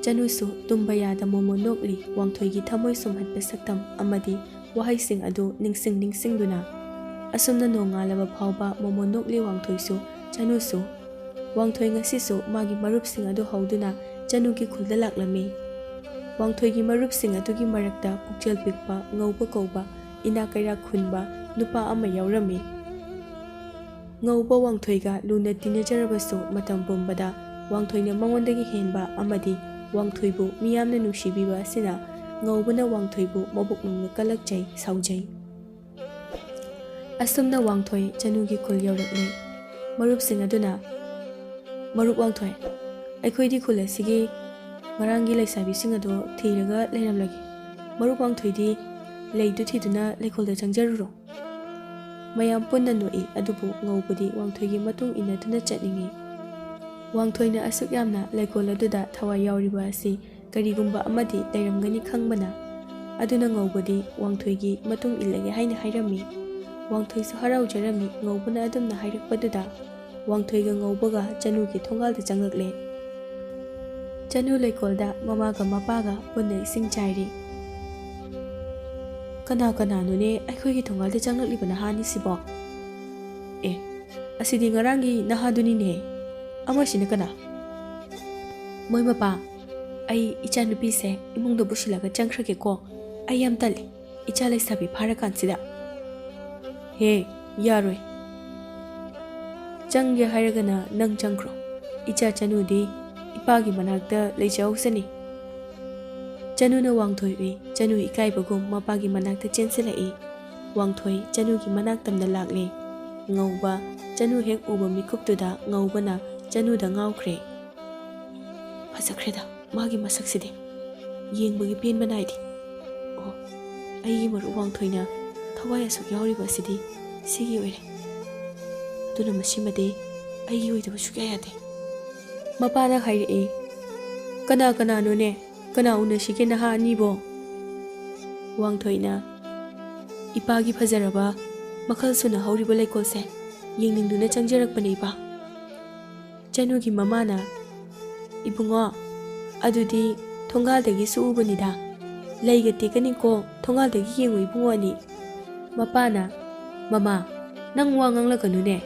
Speaker 1: ꯆꯅꯨꯁꯨ ꯇꯨꯝꯕ ꯌꯥꯗ ꯃꯣꯃꯣꯟ ꯅꯣꯛꯂꯤ꯫ ꯋꯥꯡꯊꯣꯏꯒꯤ ꯊꯃꯣꯏ ꯁꯨꯝꯍꯠꯄ ꯁꯛꯇꯝ ꯑꯃꯗꯤ ꯋꯥꯍꯩꯁꯤꯡ ꯑꯗꯨ ꯅꯤꯡꯁꯤꯡꯗꯨꯅ ꯑꯁꯨꯝꯅ ꯅꯣꯡꯉꯥꯜꯂꯕ ꯐꯥꯎꯕ ꯃꯣꯃꯣꯟ ꯅꯣꯛꯂꯤ ꯋꯥꯡꯊꯣꯏꯁꯨ ꯆꯅꯨꯁꯨ꯫ ꯋꯥꯡꯊꯣꯏ ꯉꯁꯤꯁꯨ ꯃꯥꯒꯤ ꯃꯔꯨꯞꯁꯤꯡ ꯑꯗꯨ ꯍꯧꯗꯨꯅ ꯆꯅꯨꯒꯤ ꯈꯨꯜꯗ ꯂꯥꯛꯂꯝꯃꯤ꯫ ꯋꯥꯡꯊꯣꯏꯒꯤ ꯃꯔꯨꯞꯁꯤꯡ ꯑꯗꯨꯒꯤ ꯃꯔꯛꯇ ꯄꯨꯛꯆꯦꯜ ꯄꯤꯛꯄ, ꯉꯧꯕ ꯀꯧꯕ, ꯏꯅꯥꯛ ꯀꯩꯔꯥꯛ ꯈꯨꯟꯕ ꯅꯨꯄꯥ ꯑꯃ ꯌꯥꯎꯔꯝꯃꯤ꯫ ꯉꯧꯕ ꯋꯥꯡꯊꯣꯏꯒ ꯂꯨꯅ ꯇꯤꯟꯅꯖꯔꯕꯁꯨ ꯃꯇꯝ ꯄꯨꯝꯕꯗ ꯋꯥꯡꯊꯣꯏꯅ ꯃꯉꯣꯟꯗꯒꯤ ꯍꯦꯟꯕ ꯑꯃꯗꯤ ꯋꯥꯡꯊꯣꯏꯕꯨ ꯃꯤꯌꯥꯝꯅ ꯅꯨꯡꯁꯤꯕꯤꯕ ꯑꯁꯤꯅ ꯉꯧꯕꯅ ꯋꯥꯡꯊꯣꯏꯕꯨ ꯃꯕꯨꯛ ꯅꯨꯡꯅ ꯀꯜꯂꯛꯆꯩ, ꯁꯥꯎꯖꯩ꯫ ꯑꯁꯨꯝꯅ ꯋꯥꯡꯊꯣꯏ ꯆꯅꯨꯒꯤ ꯈꯨꯜ ꯌꯧꯔꯛꯂꯦ꯫ ꯃꯔꯨꯞꯁꯤꯡ ꯑꯗꯨꯅ ꯃꯔꯨꯞ ꯋꯥꯡꯊꯣꯏ, ꯑꯩꯈꯣꯏꯗꯤ ꯈꯨꯜ ꯑꯁꯤꯒꯤ ꯉꯔꯥꯡꯒꯤ ꯂꯩꯁꯥꯕꯤꯁꯤꯡ ꯑꯗꯨ ꯊꯤꯔꯒ ꯂꯩꯔꯝꯂꯒꯦ. ꯃꯔꯨꯞ ꯋꯥꯡꯊꯣꯏꯗꯤ ꯂꯩꯗꯨ ꯊꯤꯗꯨꯅ ꯂꯩꯀꯣꯜꯗ ꯆꯪꯖꯔꯨꯔꯣ. ꯃꯌꯥꯝ ꯄꯨꯟꯅ ꯅꯣꯛꯏ, ꯑꯗꯨꯕꯨ ꯉꯧꯕꯗꯤ ꯋꯥꯡꯊꯣꯏꯒꯤ ꯃꯇꯨꯡ ꯏꯟꯅꯗꯨꯅ ꯆꯠꯅꯤꯡꯏ. ꯋꯥꯡꯊꯣꯏꯅ ꯑꯁꯨꯛ ꯌꯥꯝꯅ ꯂꯩꯀꯣꯜ ꯑꯗꯨꯗ ꯊꯋꯥꯏ ꯌꯥꯎꯔꯤꯕ ꯑꯁꯤ ꯀꯔꯤꯒꯨꯝꯕ ꯑꯃꯗꯤ ꯂꯩꯔꯝꯒꯅꯤ ꯈꯪꯕꯅ ꯑꯗꯨꯅ ꯉꯧꯕꯗꯤ ꯋꯥꯡꯊꯣꯏꯒꯤ ꯃꯇꯨꯡ ꯏꯜꯂꯒꯦ ꯍꯥꯏꯅ ꯍꯥꯏꯔꯝꯃꯤ. ꯋꯥꯡꯊꯣꯏꯁꯨ ꯍꯔꯥꯎꯖꯔꯝꯃꯤ. ꯉꯧꯕꯅ ꯑꯗꯨꯝꯅ ꯍꯥꯏꯔꯛꯄꯗꯨꯗ ꯋꯥꯡꯊꯣꯏꯒ ꯉꯧꯕꯒ ꯆꯅꯨꯒꯤ ꯊꯣꯡꯒꯥꯜꯗ ꯆꯪꯂꯛꯂꯦ. ꯆꯅꯨ ꯂꯩꯀꯣꯜꯗ ꯃꯃꯥꯒ ꯃꯄꯥꯒ ꯄꯨꯟꯅ ꯏꯁꯤꯡ ꯆꯥꯏꯔꯤ. ꯀꯅꯥ ꯀꯅꯥꯅꯣꯅꯦ ꯑꯩꯈꯣꯏꯒꯤ ꯊꯣꯡꯒꯥꯜꯗ ꯆꯪꯂꯛꯂꯤꯕ ꯅꯍꯥꯅꯤꯁꯤꯕꯣ? ꯑꯁꯤꯗꯤ ꯉꯔꯥꯡꯒꯤ ꯅꯍꯥꯗꯨꯅꯤꯅꯦ. ꯑꯃꯁꯤꯅ ꯀꯅꯥ? ꯃꯣꯏ ꯃꯄꯥ, ꯑꯩ ꯏꯆꯥ ꯅꯨꯄꯤꯁꯦ ꯏꯃꯨꯡꯗ ꯄꯨꯁꯤꯜꯂꯒ ꯆꯪꯈ꯭ꯔꯒꯦꯀꯣ. ꯑꯩ ꯌꯥꯝ ꯇꯜꯂꯤ ꯏꯆꯥ ꯂꯩꯁꯥꯕꯤ ꯐꯥꯔꯀꯥꯟꯁꯤꯗ. ꯍꯦ, ꯌꯥꯔꯣꯏ. ꯆꯪꯒꯦ ꯍꯥꯏꯔꯒꯅ ꯅꯪ ꯆꯪꯈ꯭ꯔꯣ. ꯏꯆꯥ ꯆꯅꯨꯗꯤ ꯏꯄꯥꯒꯤ ꯃꯅꯥꯛꯇ ꯂꯩꯖꯍꯧꯁꯅꯤ. ꯆꯅꯨꯅ ꯋꯥꯡꯊꯣꯏ ꯎꯏ. ꯆꯅꯨ ꯏꯀꯥꯏꯕꯒꯨꯝ ꯃꯄꯥꯒꯤ ꯃꯅꯥꯛꯇ ꯆꯦꯟꯁꯤꯜꯂꯛꯏ. ꯋꯥꯡꯊꯣꯏ ꯆꯅꯨꯒꯤ ꯃꯅꯥꯛ ꯇꯝꯅ ꯂꯥꯛꯂꯦ. ꯉꯧꯕ ꯆꯅꯨ ꯍꯦꯛ ꯎꯕ ꯃꯤꯀꯨꯞꯇꯨꯗ ꯉꯧꯕꯅ ꯆꯅꯨꯗ ꯉꯥꯎꯈ꯭ꯔꯦ. ꯐꯖꯈ꯭ꯔꯦꯗ ꯃꯥꯒꯤ ꯃꯁꯛꯁꯤꯗꯤ, ꯌꯦꯡꯕꯒꯤ ꯄꯦꯟꯕ ꯅꯥꯏꯗꯦ. ꯑꯣ, ꯑꯩꯒꯤ ꯃꯔꯨꯞ ꯋꯥꯡꯊꯣꯏꯅ ꯊꯋꯥꯏ ꯑꯁꯨꯛ ꯌꯥꯎꯔꯤꯕ ꯑꯁꯤꯗꯤ ꯁꯤꯒꯤ ꯑꯣꯏꯔꯦ. ꯑꯗꯨꯅ ꯃꯁꯤꯃꯗꯤ ꯑꯩꯒꯤ ꯑꯣꯏꯗꯕ ꯁꯨꯛꯌꯥ ꯌꯥꯗꯦ. ꯃꯄꯥꯅ ꯍꯥꯏꯔꯛꯏ. ꯀꯅꯥ ꯀꯅꯥꯅꯣꯅꯦ? ꯀꯅꯥ ꯎꯅꯁꯤꯒꯦ ꯅꯍꯥ ꯑꯅꯤꯕꯣ? ꯋꯥꯡꯊꯣꯏꯅ ꯏꯄꯥꯒꯤ ꯐꯖꯔꯕ ꯃꯈꯜ ꯁꯨꯅ ꯍꯧꯔꯤꯕ ꯂꯩꯀꯣꯜꯁꯦ ꯌꯦꯡꯅꯤꯡꯗꯨꯅ ꯆꯪꯖꯔꯛꯄꯅꯦ ꯏꯄꯥ. ꯆꯅꯨꯒꯤ ꯃꯃꯥꯅ ꯏꯕꯨꯡꯉꯣ, ꯑꯗꯨꯗꯤ ꯊꯣꯡꯒꯥꯜꯗꯒꯤ ꯁꯨꯎꯕꯅꯤꯗ. ꯂꯩꯒ ꯇꯦꯛꯀꯅꯤꯀꯣ, ꯊꯣꯡꯒꯥꯜꯗꯒꯤ ꯌꯦꯡꯉꯨ ꯏꯕꯨꯡꯉꯣ ꯑꯅꯤ. ꯃꯄꯥꯅ ꯃꯃꯥ, ꯅꯪ ꯋꯥ ꯉꯥꯡꯂꯛꯀꯅꯨꯅꯦ.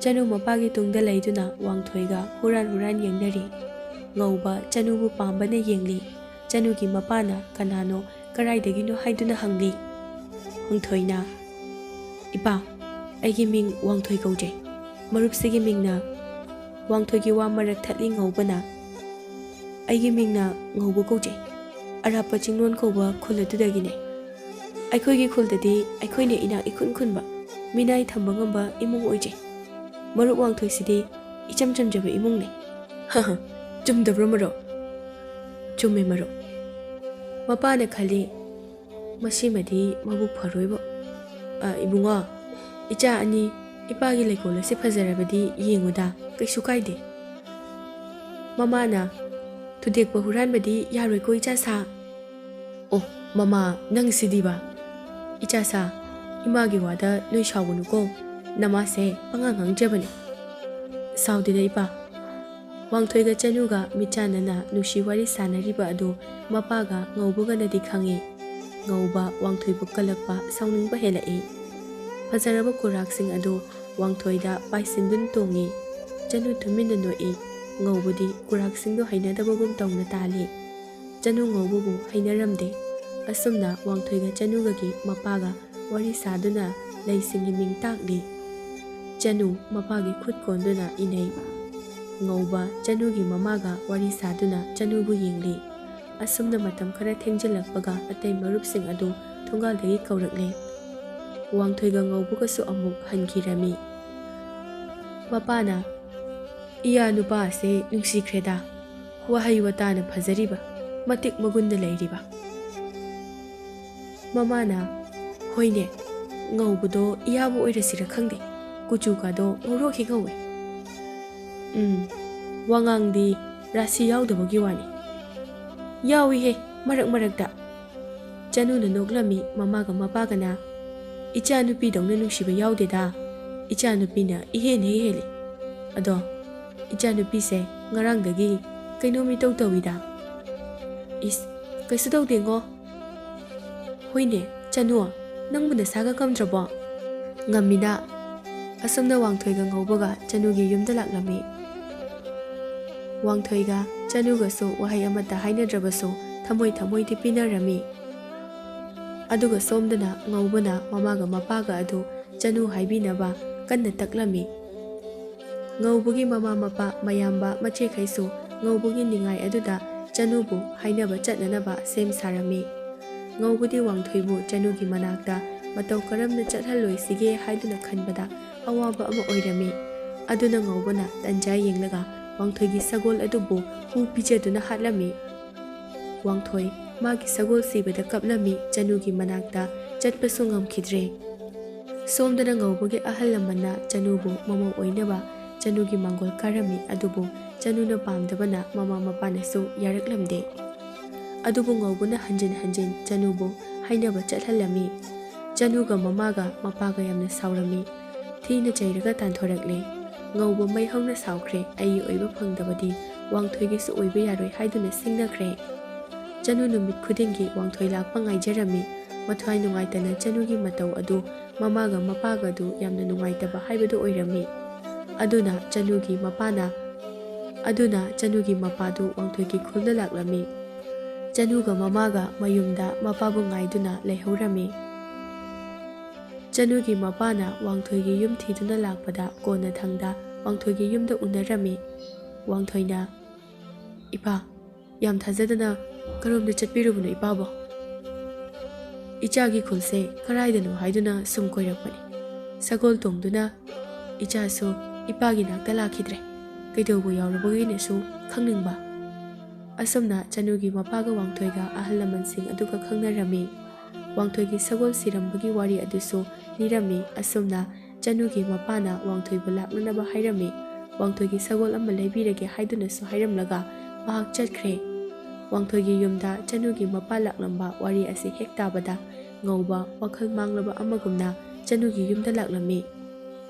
Speaker 1: ꯆꯅꯨ ꯃꯄꯥꯒꯤ ꯇꯨꯡꯗ ꯂꯩꯗꯨꯅ ꯋꯥꯡꯊꯣꯏꯒ ꯍꯨꯔꯥꯟ ꯍꯨꯔꯥꯟ ꯌꯦꯡꯅꯔꯤ. ꯉꯧꯕ ꯆꯅꯨꯕꯨ ꯄꯥꯝꯕꯅ ꯌꯦꯡꯂꯤ. ꯆꯅꯨꯒꯤ ꯃꯄꯥꯅ ꯀꯅꯥꯅꯣ ꯀꯔꯥꯏꯗꯒꯤꯅꯣ ꯍꯥꯏꯗꯨꯅ ꯍꯪꯂꯤ. ꯋꯥꯡꯊꯣꯏꯅ ꯏꯄꯥ, ꯑꯩꯒꯤ ꯃꯤꯡ ꯋꯥꯡꯊꯣꯏ ꯀꯧꯖꯩ. ꯃꯔꯨꯞꯁꯤꯒꯤ ꯃꯤꯡꯅ? ꯋꯥꯡꯊꯣꯏꯒꯤ ꯋꯥ ꯃꯔꯛ ꯊꯠꯂꯤ ꯉꯧꯕꯅ. ꯑꯩꯒꯤ ꯃꯤꯡꯅ ꯉꯧꯕ ꯀꯧꯖꯩ. ꯑꯔꯥꯞꯄ ꯆꯤꯡꯂꯣꯟ ꯀꯧꯕ ꯈꯨꯜ ꯑꯗꯨꯗꯒꯤꯅꯦ. ꯑꯩꯈꯣꯏꯒꯤ ꯈꯨꯜꯗꯗꯤ ꯑꯩꯈꯣꯏꯅ ꯏꯅꯥꯛ ꯏꯈꯨꯟ ꯈꯨꯟꯕ, ꯃꯤꯅꯥꯏ ꯊꯝꯕ ꯉꯝꯕ ꯏꯃꯨꯡ ꯑꯣꯏꯖꯩ. ꯃꯔꯨꯞ ꯋꯥꯡꯊꯣꯏꯁꯤꯗꯤ ꯏꯆꯝ ꯆꯝꯖꯕ ꯏꯃꯨꯡꯅꯤ. ꯆꯨꯝꯗꯕ꯭ꯔꯣ ꯃꯔꯨꯞ? ꯆꯨꯝꯃꯦ ꯃꯔꯨꯞ. ꯃꯄꯥꯅ ꯈꯜꯂꯤ. ꯃꯁꯤꯃꯗꯤ ꯃꯕꯨꯛ ꯐꯔꯣꯏꯕꯣ. ꯏꯕꯨꯡꯉꯣ, ꯏꯆꯥ ꯑꯅꯤ, ꯏꯄꯥꯒꯤ ꯂꯩꯀꯣꯜ ꯑꯁꯤ ꯐꯖꯔꯕꯗꯤ ꯌꯦꯡꯉꯨꯗ, ꯀꯩꯁꯨ ꯀꯥꯏꯗꯦ. ꯃꯃꯥꯅ ꯊꯨꯗꯦꯛꯄ ꯍꯨꯔꯥꯟꯕꯗꯤ ꯌꯥꯔꯣꯏꯀꯣ ꯏꯆꯥꯁꯥ. ꯑꯣ ꯃꯃꯥ, ꯅꯪꯁꯤꯗꯤꯕ. ꯏꯆꯥꯁꯥ, ꯏꯃꯥꯒꯤ ꯋꯥꯗ ꯅꯣꯏ ꯁꯥꯎꯒꯅꯨꯀꯣ. ꯅꯃꯥꯁꯦ ꯄꯉꯥꯡ ꯉꯥꯡꯖꯕꯅꯤ. ꯁꯥꯎꯗꯦꯗ ꯏꯄꯥ. ꯋꯥꯡꯊꯣꯏꯒ ꯆꯅꯨꯒ ꯃꯤꯠꯆꯥꯟꯅꯅ ꯅꯨꯡꯁꯤ ꯋꯥꯔꯤ ꯁꯥꯟꯅꯔꯤꯕ ꯑꯗꯨ ꯃꯄꯥꯒ ꯉꯧꯕꯒꯅꯗꯤ ꯈꯪꯏ. ꯉꯧꯕ ꯋꯥꯡꯊꯣꯏꯕꯨ ꯀꯜꯂꯛꯄ ꯁꯥꯎꯅꯤꯡꯕ ꯍꯦꯜꯂꯛꯏ. ꯐꯖꯔꯕ ꯀꯨꯔꯥꯛꯁꯤꯡ ꯑꯗꯨ ꯋꯥꯡꯊꯣꯏꯗ ꯄꯥꯏꯁꯤꯟꯗꯨꯅ ꯇꯣꯡꯉꯤ. ꯆꯅꯨ ꯇꯨꯃꯤꯟꯅ ꯅꯣꯛꯏ. ꯉꯧꯕꯗꯤ ꯀꯨꯔꯥꯛꯁꯤꯡꯗꯨ ꯍꯩꯅꯗꯕꯒꯨꯝ ꯇꯧꯅ ꯇꯥꯜꯂꯤ. ꯆꯅꯨ ꯉꯧꯕꯕꯨ ꯍꯩꯅꯔꯝꯗꯦ. ꯑꯁꯨꯝꯅ ꯋꯥꯡꯊꯣꯏꯒ ꯆꯅꯨꯒꯒꯤ ꯃꯄꯥꯒ ꯋꯥꯔꯤ ꯁꯥꯗꯨꯅ ꯂꯩꯁꯤꯡꯒꯤ ꯃꯤꯡ ꯇꯥꯛꯂꯤ. ꯆꯅꯨ ꯃꯄꯥꯒꯤ ꯈꯨꯠ ꯀꯣꯟꯗꯨꯅ ꯏꯅꯩ. ꯉꯧꯕ ꯆꯅꯨꯒꯤ ꯃꯃꯥꯒ ꯋꯥꯔꯤ ꯁꯥꯗꯨꯅ ꯆꯅꯨꯕꯨ ꯌꯦꯡꯂꯤ. ꯑꯁꯨꯝꯅ ꯃꯇꯝ ꯈꯔ ꯊꯦꯡꯖꯤꯜꯂꯛꯄꯒ ꯑꯇꯩ ꯃꯔꯨꯞꯁꯤꯡ ꯑꯗꯨ ꯊꯣꯡꯒꯥꯜꯗꯒꯤ ꯀꯧꯔꯛꯂꯦ. ꯋꯥꯡꯊꯣꯏꯒ ꯉꯧꯕꯒꯁꯨ ꯑꯃꯨꯛ ꯍꯟꯈꯤꯔꯝꯃꯤ. ꯃꯄꯥꯅ ꯏꯌꯥ ꯅꯨꯄꯥ ꯑꯁꯤ ꯅꯨꯡꯁꯤꯈ꯭ꯔꯦꯗ. ꯋꯥꯍꯩ ꯋꯥꯇꯥꯅ ꯐꯖꯔꯤꯕ, ꯃꯇꯤꯛ ꯃꯒꯨꯟꯗ ꯂꯩꯔꯤꯕ. ꯃꯃꯥꯅ ꯍꯣꯏꯅꯦ, ꯉꯧꯕꯗꯣ ꯏꯌꯥꯕꯨ ꯑꯣꯏꯔꯁꯤꯔ ꯈꯪꯗꯦ. ꯀꯨꯆꯨꯒꯗꯣ ꯉꯧꯔꯣꯛ ꯉꯧꯋꯦ. ꯋꯥꯉꯥꯡꯗꯤ ꯔꯥꯁꯤ ꯌꯥꯎꯗꯕꯒꯤ ꯋꯥꯅꯤ. ꯌꯥꯎꯏꯍꯦ ꯃꯔꯛ ꯃꯔꯛꯇ. ꯆꯅꯨꯅ ꯅꯣꯛꯂꯝꯃꯤ. ꯃꯃꯥꯒ ꯃꯄꯥꯒꯅ ꯏꯆꯥ ꯅꯨꯄꯤꯗꯧꯅ ꯅꯨꯡꯁꯤꯕ ꯌꯥꯎꯗꯦꯗ. ꯏꯆꯥ ꯅꯨꯄꯤꯅ ꯏꯍꯦꯟ ꯍꯦꯛ ꯍꯦꯜꯂꯤ. ꯑꯗꯣ ꯏꯆꯥ ꯅꯨꯄꯤꯁꯦ ꯉꯔꯥꯡꯗꯒꯤ ꯀꯩꯅꯣꯝ ꯏꯇꯧ ꯇꯧꯏꯗ. ꯏꯁ, ꯀꯩꯁꯨ ꯇꯧꯗꯦꯉꯣ. ꯍꯣꯏꯅꯦ ꯆꯅꯨ, ꯅꯪꯕꯨ ꯅꯁꯥꯒ ꯉꯝꯗ꯭ꯔꯕꯣ? ꯉꯝꯃꯤꯗ. ꯑꯁꯨꯝꯅ ꯋꯥꯡꯊꯣꯏꯒ ꯉꯧꯕꯒ ꯆꯅꯨꯒꯤ ꯌꯨꯝꯗ ꯂꯥꯛꯂꯝꯃꯤ. ꯋꯥꯡꯊꯣꯏꯒ ꯆꯅꯨꯒꯁꯨ ꯋꯥꯍꯩ ꯑꯃꯠꯇ ꯍꯥꯏꯅꯗ꯭ꯔꯕꯁꯨ ꯊꯃꯣꯏ ꯊꯃꯣꯏꯗꯤ ꯄꯤꯅꯔꯝꯃꯤ. ꯑꯗꯨꯒ ꯁꯣꯝꯗꯅ ꯉꯧꯕꯅ ꯃꯃꯥꯒ ꯃꯄꯥꯒ ꯑꯗꯨ ꯆꯅꯨ ꯍꯥꯏꯕꯤꯅꯕ ꯀꯟꯅ ꯇꯛꯂꯝꯃꯤ. ꯉꯧꯕꯒꯤ ꯃꯃꯥ ꯃꯄꯥ ꯃꯌꯥꯝꯕ ꯃꯆꯦꯈꯩꯁꯨ ꯉꯧꯕꯒꯤ ꯅꯤꯡꯉꯥꯏ ꯑꯗꯨꯗ ꯆꯅꯨꯕꯨ ꯍꯥꯏꯅꯕ ꯆꯠꯅꯅꯕ ꯁꯦꯝ ꯁꯥꯔꯝꯃꯤ. ꯉꯧꯕꯗꯤ ꯋꯥꯡꯊꯣꯏꯕꯨ ꯆꯅꯨꯒꯤ ꯃꯅꯥꯛꯇ ꯃꯇꯧ ꯀꯔꯝꯅ ꯆꯠꯍꯜꯂꯣꯏꯁꯤꯒꯦ ꯍꯥꯏꯗꯨꯅ ꯈꯟꯕꯗ ꯑꯋꯥꯕ ꯑꯃ ꯑꯣꯏꯔꯝꯃꯤ. ꯑꯗꯨꯅ ꯉꯧꯕꯅ ꯇꯟꯖꯥ ꯌꯦꯡꯂꯒ ꯋꯥꯡꯊꯣꯏꯒꯤ ꯁꯒꯣꯜ ꯑꯗꯨꯕꯨ ꯍꯨ ꯄꯤꯖꯗꯨꯅ ꯍꯥꯠꯂꯝꯃꯤ꯫ ꯋꯥꯡꯊꯣꯏ ꯃꯥꯒꯤ ꯁꯒꯣꯜ ꯁꯤꯕꯗ ꯀꯞꯂꯝꯃꯤ꯫ ꯆꯅꯨꯒꯤ ꯃꯅꯥꯛꯇ ꯆꯠꯄꯁꯨ ꯉꯝꯈꯤꯗ꯭ꯔꯦ꯫ ꯁꯣꯝꯗꯅ ꯉꯧꯕꯒꯤ ꯑꯍꯜ ꯂꯃꯟꯅ ꯆꯅꯨꯕꯨ ꯃꯃꯧ ꯑꯣꯏꯅꯕ ꯆꯅꯨꯒꯤ ꯃꯥꯡꯒꯣꯜ ꯀꯥꯔꯝꯃꯤ꯫ ꯑꯗꯨꯕꯨ ꯆꯅꯨꯅ ꯄꯥꯝꯗꯕꯅ ꯃꯃꯥ ꯃꯄꯥꯅꯁꯨ ꯌꯥꯔꯛꯂꯝꯗꯦ꯫ ꯑꯗꯨꯕꯨ ꯉꯧꯕꯅ ꯍꯟꯖꯤꯟ ꯍꯟꯖꯤꯟ ꯆꯅꯨꯕꯨ ꯍꯥꯏꯅꯕ ꯆꯠꯍꯜꯂꯝꯃꯤ꯫ ꯆꯅꯨꯒ ꯃꯃꯥꯒ ꯃꯄꯥꯒ ꯌꯥꯝꯅ ꯁꯥꯎꯔꯝꯃꯤ꯫ ꯊꯤꯅ ꯆꯩꯔꯒ ꯇꯥꯟꯊꯣꯔꯛꯂꯦ꯫ ꯉꯧꯕ ꯃꯩ ꯍꯧꯅ ꯁꯥꯎꯈ꯭ꯔꯦ꯫ ꯑꯩꯒꯤ ꯑꯣꯏꯕ ꯐꯪꯗꯕꯗꯤ ꯋꯥꯡꯊꯣꯏꯒꯤꯁꯨ ꯑꯣꯏꯕ ꯌꯥꯔꯣꯏ ꯍꯥꯏꯗꯨꯅ ꯁꯤꯡꯅꯈ꯭ꯔꯦ꯫ ꯆꯅꯨ ꯅꯨꯃꯤꯠ ꯈꯨꯗꯤꯡꯒꯤ ꯋꯥꯡꯊꯣꯏ ꯂꯥꯛꯄ ꯉꯥꯏꯖꯔꯝꯃꯤ꯫ ꯃꯊ꯭ꯋꯥꯏ ꯅꯨꯡꯉꯥꯏꯇꯅ ꯆꯅꯨꯒꯤ ꯃꯇꯧ ꯑꯗꯨ ꯃꯃꯥꯒ ꯃꯄꯥꯒꯗꯨ ꯌꯥꯝꯅ ꯅꯨꯡꯉꯥꯏꯇꯕ ꯍꯥꯏꯕꯗꯨ ꯑꯣꯏꯔꯝꯃꯤ꯫ ꯑꯗꯨꯅ ꯆꯅꯨꯒꯤ ꯃꯄꯥꯗꯨ ꯋꯥꯡꯊꯣꯏꯒꯤ ꯈꯨꯜꯗ ꯂꯥꯛꯂꯝꯃꯤ꯫ ꯆꯅꯨꯒ ꯃꯃꯥꯒ ꯃꯌꯨꯝꯗ ꯃꯄꯥꯕꯨ ꯉꯥꯏꯗꯨꯅ ꯂꯩꯍꯧꯔꯝꯃꯤ꯫ ꯆꯅꯨꯒꯤ ꯃꯄꯥꯅ ꯋꯥꯡꯊꯣꯏꯒꯤ ꯌꯨꯝ ꯊꯤꯗꯨꯅ ꯂꯥꯛꯄꯗ ꯀꯣꯟꯅꯊꯪꯗ ꯋꯥꯡꯊꯣꯏꯒꯤ ꯌꯨꯝꯗ ꯎꯅꯔꯝꯃꯤ꯫ ꯋꯥꯡꯊꯣꯏꯅ "ꯏꯄꯥ, ꯌꯥꯝ ꯊꯥꯖꯗꯅ ꯀꯔꯣꯝꯗ ꯆꯠꯄꯤꯔꯨꯕꯅꯣ ꯏꯄꯥꯕꯣ?" "ꯏꯆꯥꯒꯤ ꯈꯨꯜꯁꯦ ꯀꯔꯥꯏꯗꯅꯣ ꯍꯥꯏꯗꯨꯅ ꯁꯨꯝ ꯀꯣꯏꯔꯛꯄꯅꯤ꯫ ꯁꯒꯣꯜ ꯇꯣꯡꯗꯨꯅ ꯏꯆꯥꯁꯨ ꯏꯄꯥꯒꯤ ꯅꯥꯛꯇ ꯂꯥꯛꯈꯤꯗ꯭ꯔꯦ꯫ ꯀꯩꯗꯧꯕ ꯌꯥꯎꯔꯕꯒꯦꯅꯁꯨ ꯈꯪꯅꯤꯡꯕ." ꯑꯁꯨꯝꯅ ꯆꯅꯨꯒꯤ ꯃꯄꯥꯒ ꯋꯥꯡꯊꯣꯏꯒ ꯑꯍꯜ ꯂꯃꯟꯁꯤꯡ ꯑꯗꯨꯒ ꯈꯪꯅꯔꯝꯃꯤ꯫ ꯋꯥꯡꯊꯣꯏꯒꯤ ꯁꯒꯣꯜ ꯁꯤꯔꯝꯕꯒꯤ ꯋꯥꯔꯤ ꯑꯗꯨꯁꯨ ꯂꯤꯔꯝꯃꯤ꯫ ꯑꯁꯨꯝꯅ ꯆꯅꯨꯒꯤ ꯃꯄꯥꯅ ꯋꯥꯡꯊꯣꯏꯕꯨ ꯂꯥꯛꯅꯅꯕ ꯍꯥꯏꯔꯝꯃꯤ꯫ ꯋꯥꯡꯊꯣꯏꯒꯤ ꯁꯒꯣꯜ ꯑꯃ ꯂꯩꯕꯤꯔꯒꯦ ꯍꯥꯏꯗꯨꯅꯁꯨ ꯍꯥꯏꯔꯝꯂꯒ ꯃꯍꯥꯛ ꯆꯠꯈ꯭ꯔꯦ꯫ ꯋꯥꯡꯊꯣꯏꯒꯤ ꯌꯨꯝꯗ ꯆꯅꯨꯒꯤ ꯃꯄꯥ ꯂꯥꯛꯂꯝꯕ ꯋꯥꯔꯤ ꯑꯁꯤ ꯍꯦꯛ ꯇꯥꯕꯗ ꯉꯧꯕ ꯋꯥꯈꯜ ꯃꯥꯡꯂꯕ ꯑꯃꯒꯨꯝꯅ ꯆꯅꯨꯒꯤ ꯌꯨꯝꯗ ꯂꯥꯛꯂꯝꯃꯤ꯫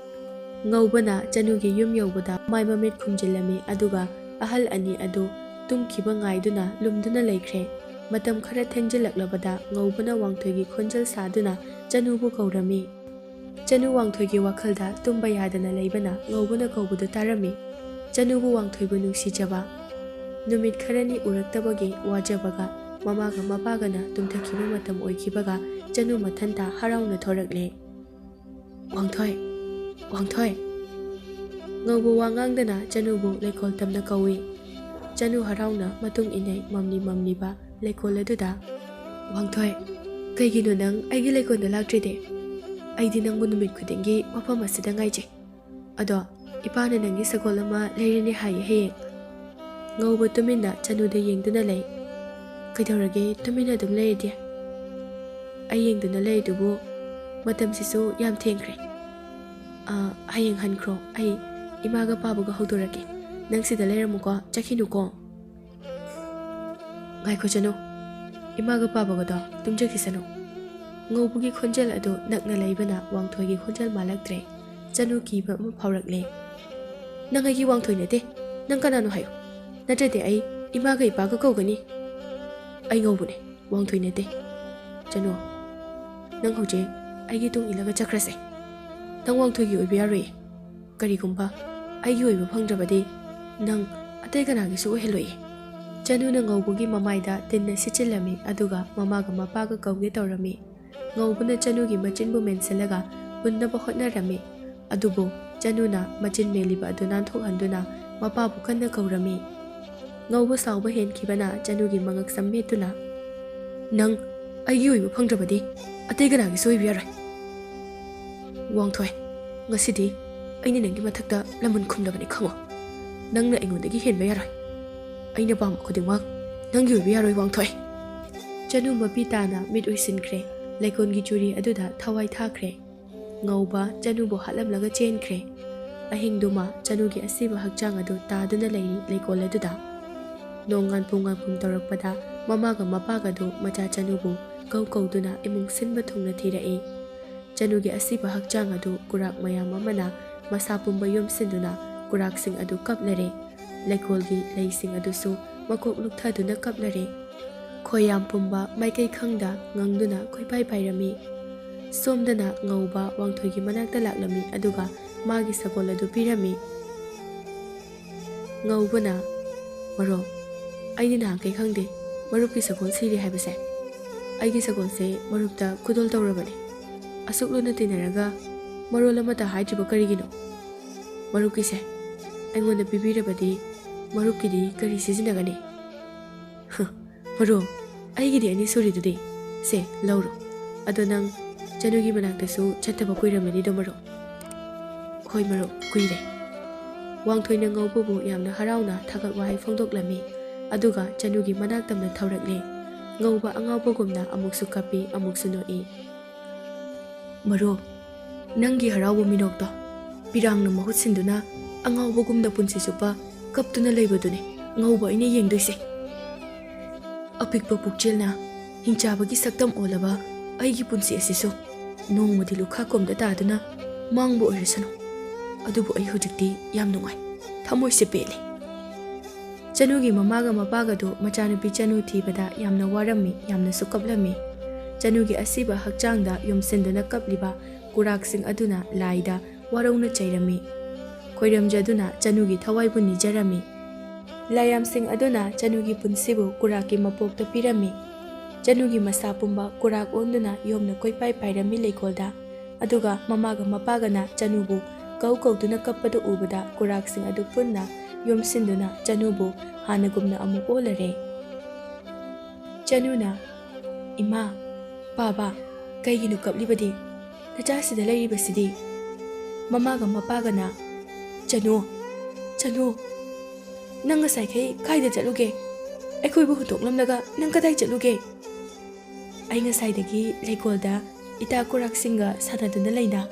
Speaker 1: ꯉꯧꯕꯅ ꯆꯅꯨꯒꯤ ꯌꯨꯝ ꯌꯧꯕꯗ ꯃꯥꯏ ꯃꯃꯤꯠ ꯈꯨꯝꯖꯤꯜꯂꯝꯃꯤ꯫ ꯑꯗꯨꯒ ꯑꯍꯜ ꯑꯅꯤ ꯑꯗꯨ ꯇꯨꯝꯈꯤꯕ ꯉꯥꯏꯗꯨꯅ ꯂꯨꯝꯗꯨꯅ ꯂꯩꯈ꯭ꯔꯦ꯫ ꯃꯇꯝ ꯈꯔ ꯊꯦꯡꯖꯤꯜꯂꯛꯂꯕꯗ ꯉꯧꯕꯅ ꯋꯥꯡꯊꯣꯏꯒꯤ ꯈꯣꯟꯖꯦꯜ ꯁꯥꯗꯨꯅ ꯆꯅꯨꯕꯨ ꯀꯧꯔꯝꯃꯤ꯫ ꯆꯅꯨ ꯋꯥꯡꯊꯣꯏꯒꯤ ꯋꯥꯈꯜꯗ ꯇꯨꯝꯕ ꯌꯥꯗꯅ ꯂꯩꯕꯅ ꯉꯧꯕꯅ ꯀꯧꯕꯗꯨ ꯇꯥꯔꯝꯃꯤ꯫ ꯆꯅꯨꯕꯨ ꯋꯥꯡꯊꯣꯏꯕꯨ ꯅꯨꯡꯁꯤꯖꯕ, ꯅꯨꯃꯤꯠ ꯈꯔꯅꯤ ꯎꯔꯛꯇꯕꯒꯤ ꯋꯥꯖꯕꯒ ꯃꯃꯥꯒ ꯃꯄꯥꯒꯅ ꯇꯨꯝꯊꯈꯤꯕ ꯃꯇꯝ ꯑꯣꯏꯈꯤꯕꯒ ꯆꯅꯨ ꯃꯊꯟꯇ ꯍꯔꯥꯎꯅ ꯊꯣꯔꯛꯂꯦ꯫ "ꯋꯥꯡꯊꯣꯏ, ꯋꯥꯡꯊꯣꯏ!" ꯉꯧꯕ ꯋꯥ ꯉꯥꯡꯗꯅ ꯆꯅꯨꯕꯨ ꯂꯩꯀꯣꯜ ꯇꯝꯅ ꯀꯧꯏ꯫ ꯆꯅꯨ ꯍꯔꯥꯎꯅ ꯃꯇꯨꯡ ꯏꯟꯅꯩ ꯃꯝꯂꯤ ꯃꯝꯂꯤꯕ ꯂꯩꯀꯣꯜ ꯑꯗꯨꯗ꯫ "ꯋꯥꯡꯊꯣꯏ, ꯀꯩꯒꯤꯅꯣ ꯅꯪ ꯑꯩꯒꯤ ꯂꯩꯀꯣꯜꯗ ꯂꯥꯛꯇ꯭ꯔꯤꯗꯤ? ꯑꯩꯗꯤ ꯅꯪꯕꯨ ꯅꯨꯃꯤꯠ ꯈꯨꯗꯤꯡꯒꯤ ꯃꯐꯝ ꯑꯁꯤꯗ ꯉꯥꯏꯖꯩ꯫ ꯑꯗꯣ ꯏꯄꯥꯅ ꯅꯪꯒꯤ ꯁꯒꯣꯜ ꯑꯃ ꯂꯩꯔꯅꯤ ꯍꯥꯏꯌꯦ ꯍꯌꯦꯡ." ꯉꯧꯕ ꯇꯨꯃꯤꯟꯅ ꯆꯅꯨꯗ ꯌꯦꯡꯗꯨꯅ ꯂꯩ꯫ "ꯀꯩꯗꯧꯔꯒꯦ ꯇꯨꯃꯤꯟꯅ ꯑꯗꯨꯝ ꯂꯩꯔꯤꯗꯤ? ꯑꯩ ꯌꯦꯡꯗꯨꯅ ꯂꯩꯔꯤꯗꯨꯕꯨ ꯃꯇꯝꯁꯤꯁꯨ ꯌꯥꯝ ꯊꯦꯡꯈ꯭ꯔꯦ꯫ ꯍꯌꯦꯡ ꯍꯟꯈ꯭ꯔꯣ, ꯑꯩ ꯏꯃꯥꯒ ꯄꯥꯕꯒ ꯍꯧꯗꯣꯔꯛꯀꯦ꯫ ꯅꯪ ꯁꯤꯗ ꯂꯩꯔꯝꯃꯨꯀꯣ, ꯆꯠꯈꯤꯅꯨꯀꯣ." "ꯉꯥꯏꯈꯣ ꯆꯅꯨ, ꯏꯃꯥꯒ ꯄꯥꯕꯒꯗꯣ ꯇꯨꯝꯖꯈꯤꯁꯅꯨ." ꯉꯧꯕꯒꯤ ꯈꯣꯟꯖꯦꯜ ꯑꯗꯨ ꯅꯛꯅ ꯂꯩꯕꯅ ꯋꯥꯡꯊꯣꯏꯒꯤ ꯈꯣꯟꯖꯦꯜ ꯃꯥꯜꯂꯛꯇ꯭ꯔꯦ꯫ ꯆꯅꯨ ꯀꯤꯕ ꯑꯃ ꯐꯥꯎꯔꯛꯂꯦ꯫ "ꯅꯪ ꯑꯩꯒꯤ ꯋꯥꯡꯊꯣꯏ ꯅꯠꯇꯦ, ꯅꯪ ꯀꯅꯥꯅꯣ ꯍꯥꯏꯌꯨ, ꯅꯠꯇ꯭ꯔꯗꯤ ꯑꯩ ꯏꯃꯥꯒ ꯏꯄꯥꯒ ꯀꯧꯒꯅꯤ." "ꯑꯩ ꯉꯧꯕꯅꯦ, ꯋꯥꯡꯊꯣꯏ ꯅꯠꯇꯦ." "ꯆꯅꯨ, ꯅꯪ ꯍꯧꯖꯤꯛ ꯑꯩꯒꯤ ꯇꯨꯡ ꯏꯜꯂꯒ ꯆꯠꯈ꯭ꯔꯁꯦ꯫ ꯅꯪ ꯋꯥꯡꯊꯣꯏꯒꯤ ꯑꯣꯏꯕ ꯌꯥꯔꯣꯏꯌꯦ꯫ ꯀꯔꯤꯒꯨꯝꯕ ꯑꯩꯒꯤ ꯑꯣꯏꯕ ꯐꯪꯗ꯭ꯔꯕꯗꯤ ꯅꯪ ꯑꯇꯩ ꯀꯅꯥꯒꯤꯁꯨ ꯑꯣꯏꯍꯜꯂꯣꯏꯌꯦ." ꯆꯅꯨꯅ ꯉꯧꯕꯒꯤ ꯃꯃꯥꯏꯗ ꯇꯤꯟꯅ ꯁꯤꯠꯆꯤꯜꯂꯝꯃꯤ꯫ ꯑꯗꯨꯒ ꯃꯃꯥꯒ ꯃꯄꯥꯒ ꯀꯧꯒꯦ ꯇꯧꯔꯝꯃꯤ꯫ ꯉꯧꯕꯅ ꯆꯅꯨꯒꯤ ꯃꯆꯤꯟꯕꯨ ꯃꯦꯟꯁꯤꯜꯂꯒ ꯍꯨꯟꯅꯕ ꯍꯣꯠꯅꯔꯝꯃꯤ꯫ ꯑꯗꯨꯕꯨ ꯆꯅꯨꯅ ꯃꯆꯤꯟ ꯃꯦꯜꯂꯤꯕ ꯑꯗꯨ ꯅꯥꯟꯊꯣꯛꯍꯟꯗꯨꯅ ꯃꯄꯥꯕꯨ ꯀꯟꯅ ꯀꯧꯔꯝꯃꯤ꯫ ꯉꯧꯕ ꯁꯥꯎꯕ ꯍꯦꯟꯈꯤꯕꯅ ꯆꯅꯨꯒꯤ ꯃꯉꯛꯁꯝ ꯃꯦꯠꯇꯨꯅ "ꯅꯪ ꯑꯩꯒꯤ ꯑꯣꯏꯕ ꯐꯪꯗ꯭ꯔꯕꯗꯤ ꯑꯇꯩ ꯀꯅꯥꯒꯤꯁꯨ ꯑꯣꯏꯕ ꯌꯥꯔꯣꯏ꯫ ꯋꯥꯡꯊꯣꯏ, ꯉꯁꯤꯗꯤ ꯑꯩꯅ ꯅꯪꯒꯤ ꯃꯊꯛꯇ ꯂꯃꯟ ꯈꯨꯝꯂꯕꯅꯤ ꯈꯪꯉꯣ꯫ ꯅꯪꯅ ꯑꯩꯉꯣꯟꯗꯒꯤ ꯍꯦꯟꯕ ꯌꯥꯔꯣꯏ꯫ ꯑꯩꯅ ꯄꯥꯝꯕ ꯈꯨꯗꯤꯡꯃꯛ ꯅꯪꯒꯤ ꯑꯣꯏꯕ ꯌꯥꯔꯣꯏ ꯋꯥꯡꯊꯣꯏ." ꯆꯅꯨ ꯃꯄꯤ ꯇꯥꯅ ꯃꯤꯠ ꯎꯏꯁꯤꯟꯈ꯭ರೆ꯫ ꯂꯩꯀꯣꯜꯒꯤ ꯆꯨꯔꯤ ꯑꯗꯨꯗ ꯊꯋꯥꯏ ꯊꯥꯈ꯭ꯔꯦ꯫ ꯉꯧꯕ ꯆꯅꯨꯕꯨ ꯍꯥꯠꯂꯝꯂꯒ ꯆꯦꯟꯈ꯭ꯔꯦ꯫ ꯑꯍꯤꯡꯗꯨꯃ ꯆꯅꯨꯒꯤ ꯑꯁꯤꯕ ꯍꯛꯆꯥꯡ ꯑꯗꯨ ꯇꯥꯗꯨꯅ ꯂꯩꯔꯤ ꯂꯩꯀꯣꯜ ꯑꯗꯨꯗ꯫ ꯅꯣꯡ ꯉꯥꯟꯐꯨ ꯉꯥꯟꯐꯨꯝ ꯇꯧꯔꯛꯄꯗ ꯃꯃꯥꯒ ꯃꯄꯥꯒꯗꯨ ꯃꯆꯥ ꯆꯅꯨꯕꯨ ꯀꯧꯗꯨꯅ ꯏꯃꯨꯡ ꯁꯤꯟꯕ ꯊꯨꯡꯅ ꯊꯤꯔꯛꯏ꯫ ꯆꯅꯨꯒꯤ ꯑꯁꯤꯕ ꯍꯛꯆꯥꯡ ꯑꯗꯨ ꯀꯨꯔꯥꯛ ꯃꯌꯥꯝ ꯑꯃꯅ ꯃꯁꯥ ꯄꯨꯝꯕ ꯌꯣꯝꯁꯤꯟꯗꯨꯅ ꯀꯨꯔꯥꯛꯁꯤꯡ ꯑꯗꯨ ꯀꯞꯂꯔꯦ꯫ ꯂꯩꯀꯣꯜꯒꯤ ꯂꯩꯁꯤꯡ ꯑꯗꯨꯁꯨ ꯃꯀꯣꯛ ꯂꯨꯛꯊꯗꯨꯅ ꯀꯞꯂꯔꯦ꯫ ꯈꯣꯏꯌꯥꯝ ꯄꯨꯝꯕ ꯃꯥꯏꯀꯩ ꯈꯪꯗ ꯉꯪꯗꯨꯅ ꯈꯣꯏꯄꯥꯏ ꯄꯥꯏꯔꯝꯃꯤ꯫ ꯁꯣꯝꯗꯅ ꯉꯧꯕ ꯋꯥꯡꯊꯣꯏꯒꯤ ꯃꯅꯥꯛꯇ ꯂꯥꯛꯂꯝꯃꯤ꯫ ꯑꯗꯨꯒ ꯃꯥꯒꯤ ꯁꯒꯣꯜ ꯑꯗꯨ ꯄꯤꯔꯝꯃꯤ꯫ ꯉꯧꯕꯅ "ꯃꯔꯨꯞ, ꯑꯩꯗꯤ ꯅꯍꯥꯟꯈꯩ ꯈꯪꯗꯦ ꯃꯔꯨꯞꯀꯤ ꯁꯒꯣꯜ ꯁꯤꯔꯦ ꯍꯥꯏꯕꯁꯦ꯫ ꯑꯩꯒꯤ ꯁꯒꯣꯜꯁꯦ ꯃꯔꯨꯞꯇ ꯈꯨꯗꯣꯜ ꯇꯧꯔꯕꯅꯤ꯫ ꯑꯁꯨꯛ ꯂꯨꯅ ꯇꯤꯟꯅꯔꯒ ꯃꯔꯣꯜ ꯑꯃꯠꯇ ꯍꯥꯏꯗ꯭ꯔꯤꯕ ꯀꯔꯤꯒꯤꯅꯣ? ꯃꯔꯨꯞꯀꯤꯁꯦ ꯑꯩꯉꯣꯟꯗ ꯄꯤꯕꯤꯔꯕꯗꯤ ꯃꯔꯨꯞꯀꯤꯗꯤ ꯀꯔꯤ ꯁꯤꯖꯤꯟꯅꯒꯅꯤ?" "ꯃꯔꯨꯞ, ꯑꯩꯒꯤꯗꯤ ꯑꯅꯤ ꯁꯨꯔꯤꯗꯨꯗꯤ, ꯁꯦ ꯂꯧꯔꯣ꯫ ꯑꯗꯣ ꯅꯪ ꯆꯅꯨꯒꯤ ꯃꯅꯥꯛꯇꯁꯨ ꯆꯠꯇꯕ ꯀꯨꯏꯔꯝꯃꯅꯤꯗꯣ ꯃꯔꯨꯞ." "ꯍꯣꯏ ꯃꯔꯨꯞ, ꯀꯨꯏꯔꯦ꯫ ꯋꯥꯡꯊꯣꯏꯅ ꯉꯧꯕꯕꯨ ꯌꯥꯝꯅ ꯍꯔꯥꯎꯅ ꯊꯥꯒꯠ ꯋꯥꯍꯩ ꯐꯣꯡꯗꯣꯛꯂꯝꯃꯤ꯫ ꯑꯗꯨꯒ ꯆꯅꯨꯒꯤ ꯃꯅꯥꯛꯇꯝꯅ ꯊꯧꯔꯛꯂꯦ꯫ ꯉꯧꯕ ꯑꯉꯥꯎꯕꯒꯨꯝꯅ ꯑꯃꯨꯛꯁꯨ ꯀꯞꯄꯤ ꯑꯃꯨꯛꯁꯨ ꯅꯣꯛꯏ꯫ ꯃꯔꯨꯞ, ꯅꯪꯒꯤ ꯍꯔꯥꯎꯕ ꯃꯤꯅꯣꯛꯇꯣ ꯄꯤꯔꯥꯡꯅ ꯃꯍꯨꯠ ꯁꯤꯟꯗꯨꯅ ꯑꯉꯥꯎꯕꯒꯨꯝꯅ ꯄꯨꯟꯁꯤ ꯆꯨꯞꯄ ꯀꯞꯇꯨꯅ ꯂꯩꯕꯗꯨꯅꯤ ꯉꯧꯕ ꯑꯩꯅ ꯌꯦꯡꯗꯣꯏꯁꯦ꯫ ꯑꯄꯤꯛꯄ ꯄꯨꯛꯆꯦꯜꯅ ꯍꯤꯡꯆꯥꯕꯒꯤ ꯁꯛꯇꯝ ꯑꯣꯜꯂꯕ ꯑꯩꯒꯤ ꯄꯨꯟꯁꯤ ꯑꯁꯤꯁꯨ ꯅꯣꯡꯃꯗꯤ ꯂꯨꯈꯥꯀꯣꯝꯗ ꯇꯥꯗꯨꯅ ꯃꯥꯡꯕ ꯑꯣꯏꯔꯁꯅꯨ꯫ ꯑꯗꯨꯕꯨ ꯑꯩ ꯍꯧꯖꯤꯛꯇꯤ ꯌꯥꯝ ꯅꯨꯡꯉꯥꯏ, ꯊꯃꯣꯏꯁꯦ ꯄꯦꯜꯂꯤ꯫ ꯆꯅꯨꯒꯤ ꯃꯃꯥꯒ ꯃꯄꯥꯒꯗꯨ ꯃꯆꯥꯅꯨꯄꯤ ꯆꯅꯨ ꯊꯤꯕꯗ ꯌꯥꯝꯅ ꯋꯥꯔꯝꯃꯤ, ꯌꯥꯝꯅꯁꯨ ꯀꯞꯂꯝꯃꯤ꯫ ꯆꯅꯨꯒꯤ ꯑꯁꯤꯕ ꯍꯛꯆꯥꯡꯗ ꯌꯣꯝꯁꯤꯟꯗꯨꯅ ꯀꯞꯂꯤꯕ ꯀꯨꯔꯥꯛꯁꯤꯡ ꯑꯗꯨꯅ ꯂꯥꯏꯗ ꯋꯥꯔꯧꯅ ꯆꯩꯔꯝꯃꯤ꯫ ꯈꯣꯏꯔꯝꯖꯗꯨꯅ ꯆꯅꯨꯒꯤ ꯊꯋꯥꯏꯕꯨ ꯅꯤꯖꯔꯝꯃꯤ꯫ ꯂꯥꯏꯌꯥꯝꯁꯤꯡ ꯑꯗꯨꯅ ꯆꯅꯨꯒꯤ ꯄꯨꯟꯁꯤꯕꯨ ꯀꯨꯔꯥꯛꯀꯤ ꯃꯄꯣꯛꯇ ꯄꯤꯔꯝꯃꯤ꯫ ꯆꯅꯨꯒꯤ ꯃꯁꯥ ꯄꯨꯝꯕ ꯀꯨꯔꯥꯛ ꯑꯣꯟꯗꯨꯅ ꯌꯣꯝꯅ ꯀꯣꯏꯄꯥꯏ ꯄꯥꯏꯔꯝꯃꯤ ꯂꯩꯀꯣꯜꯗ꯫ ꯑꯗꯨꯒ ꯃꯃꯥꯒ ꯃꯄꯥꯒꯅ ꯆꯅꯨꯕꯨ ꯀꯧꯗꯨꯅ ꯀꯞꯄꯗꯨ ꯎꯕꯗ ꯀꯨꯔꯥꯛꯁꯤꯡ ꯑꯗꯨ ꯄꯨꯟꯅ ꯌꯣꯝꯁꯤꯟꯗꯨꯅ ꯆꯅꯨꯕꯨ ꯍꯥꯟꯅꯒꯨꯝꯅ ꯑꯃꯨꯛ ꯑꯣꯜꯂꯔꯦ꯫ ꯆꯅꯨꯅ "ꯏꯃꯥ, ꯄꯥꯕ, ꯀꯩꯒꯤꯅꯣ ꯀꯞꯂꯤꯕꯗꯤ? ꯅꯆꯥꯁꯤꯗ ꯂꯩꯔꯤꯕꯁꯤꯗꯤ?" ꯃꯃꯥꯒ ꯃꯄꯥꯒꯅ "ꯆꯅꯨ, ꯆꯅꯨ, ꯅꯪ ꯉꯁꯥꯏꯈꯩ ꯀꯥꯏꯗ ꯆꯠꯂꯨꯒꯦ? ꯑꯩꯈꯣꯏꯕꯨ ꯍꯨꯟꯇꯣꯛꯂꯝꯂꯒ ꯅꯪ ꯀꯗꯥꯏ ꯆꯠꯂꯨꯒꯦ?" "ꯑꯩ ꯉꯁꯥꯏꯗꯒꯤ ꯂꯩꯀꯣꯜꯗ ꯏꯇꯥ ꯀꯨꯔꯥꯛꯁꯤꯡꯒ ꯁꯥꯟꯅꯗꯨꯅ ꯂꯩꯅ꯫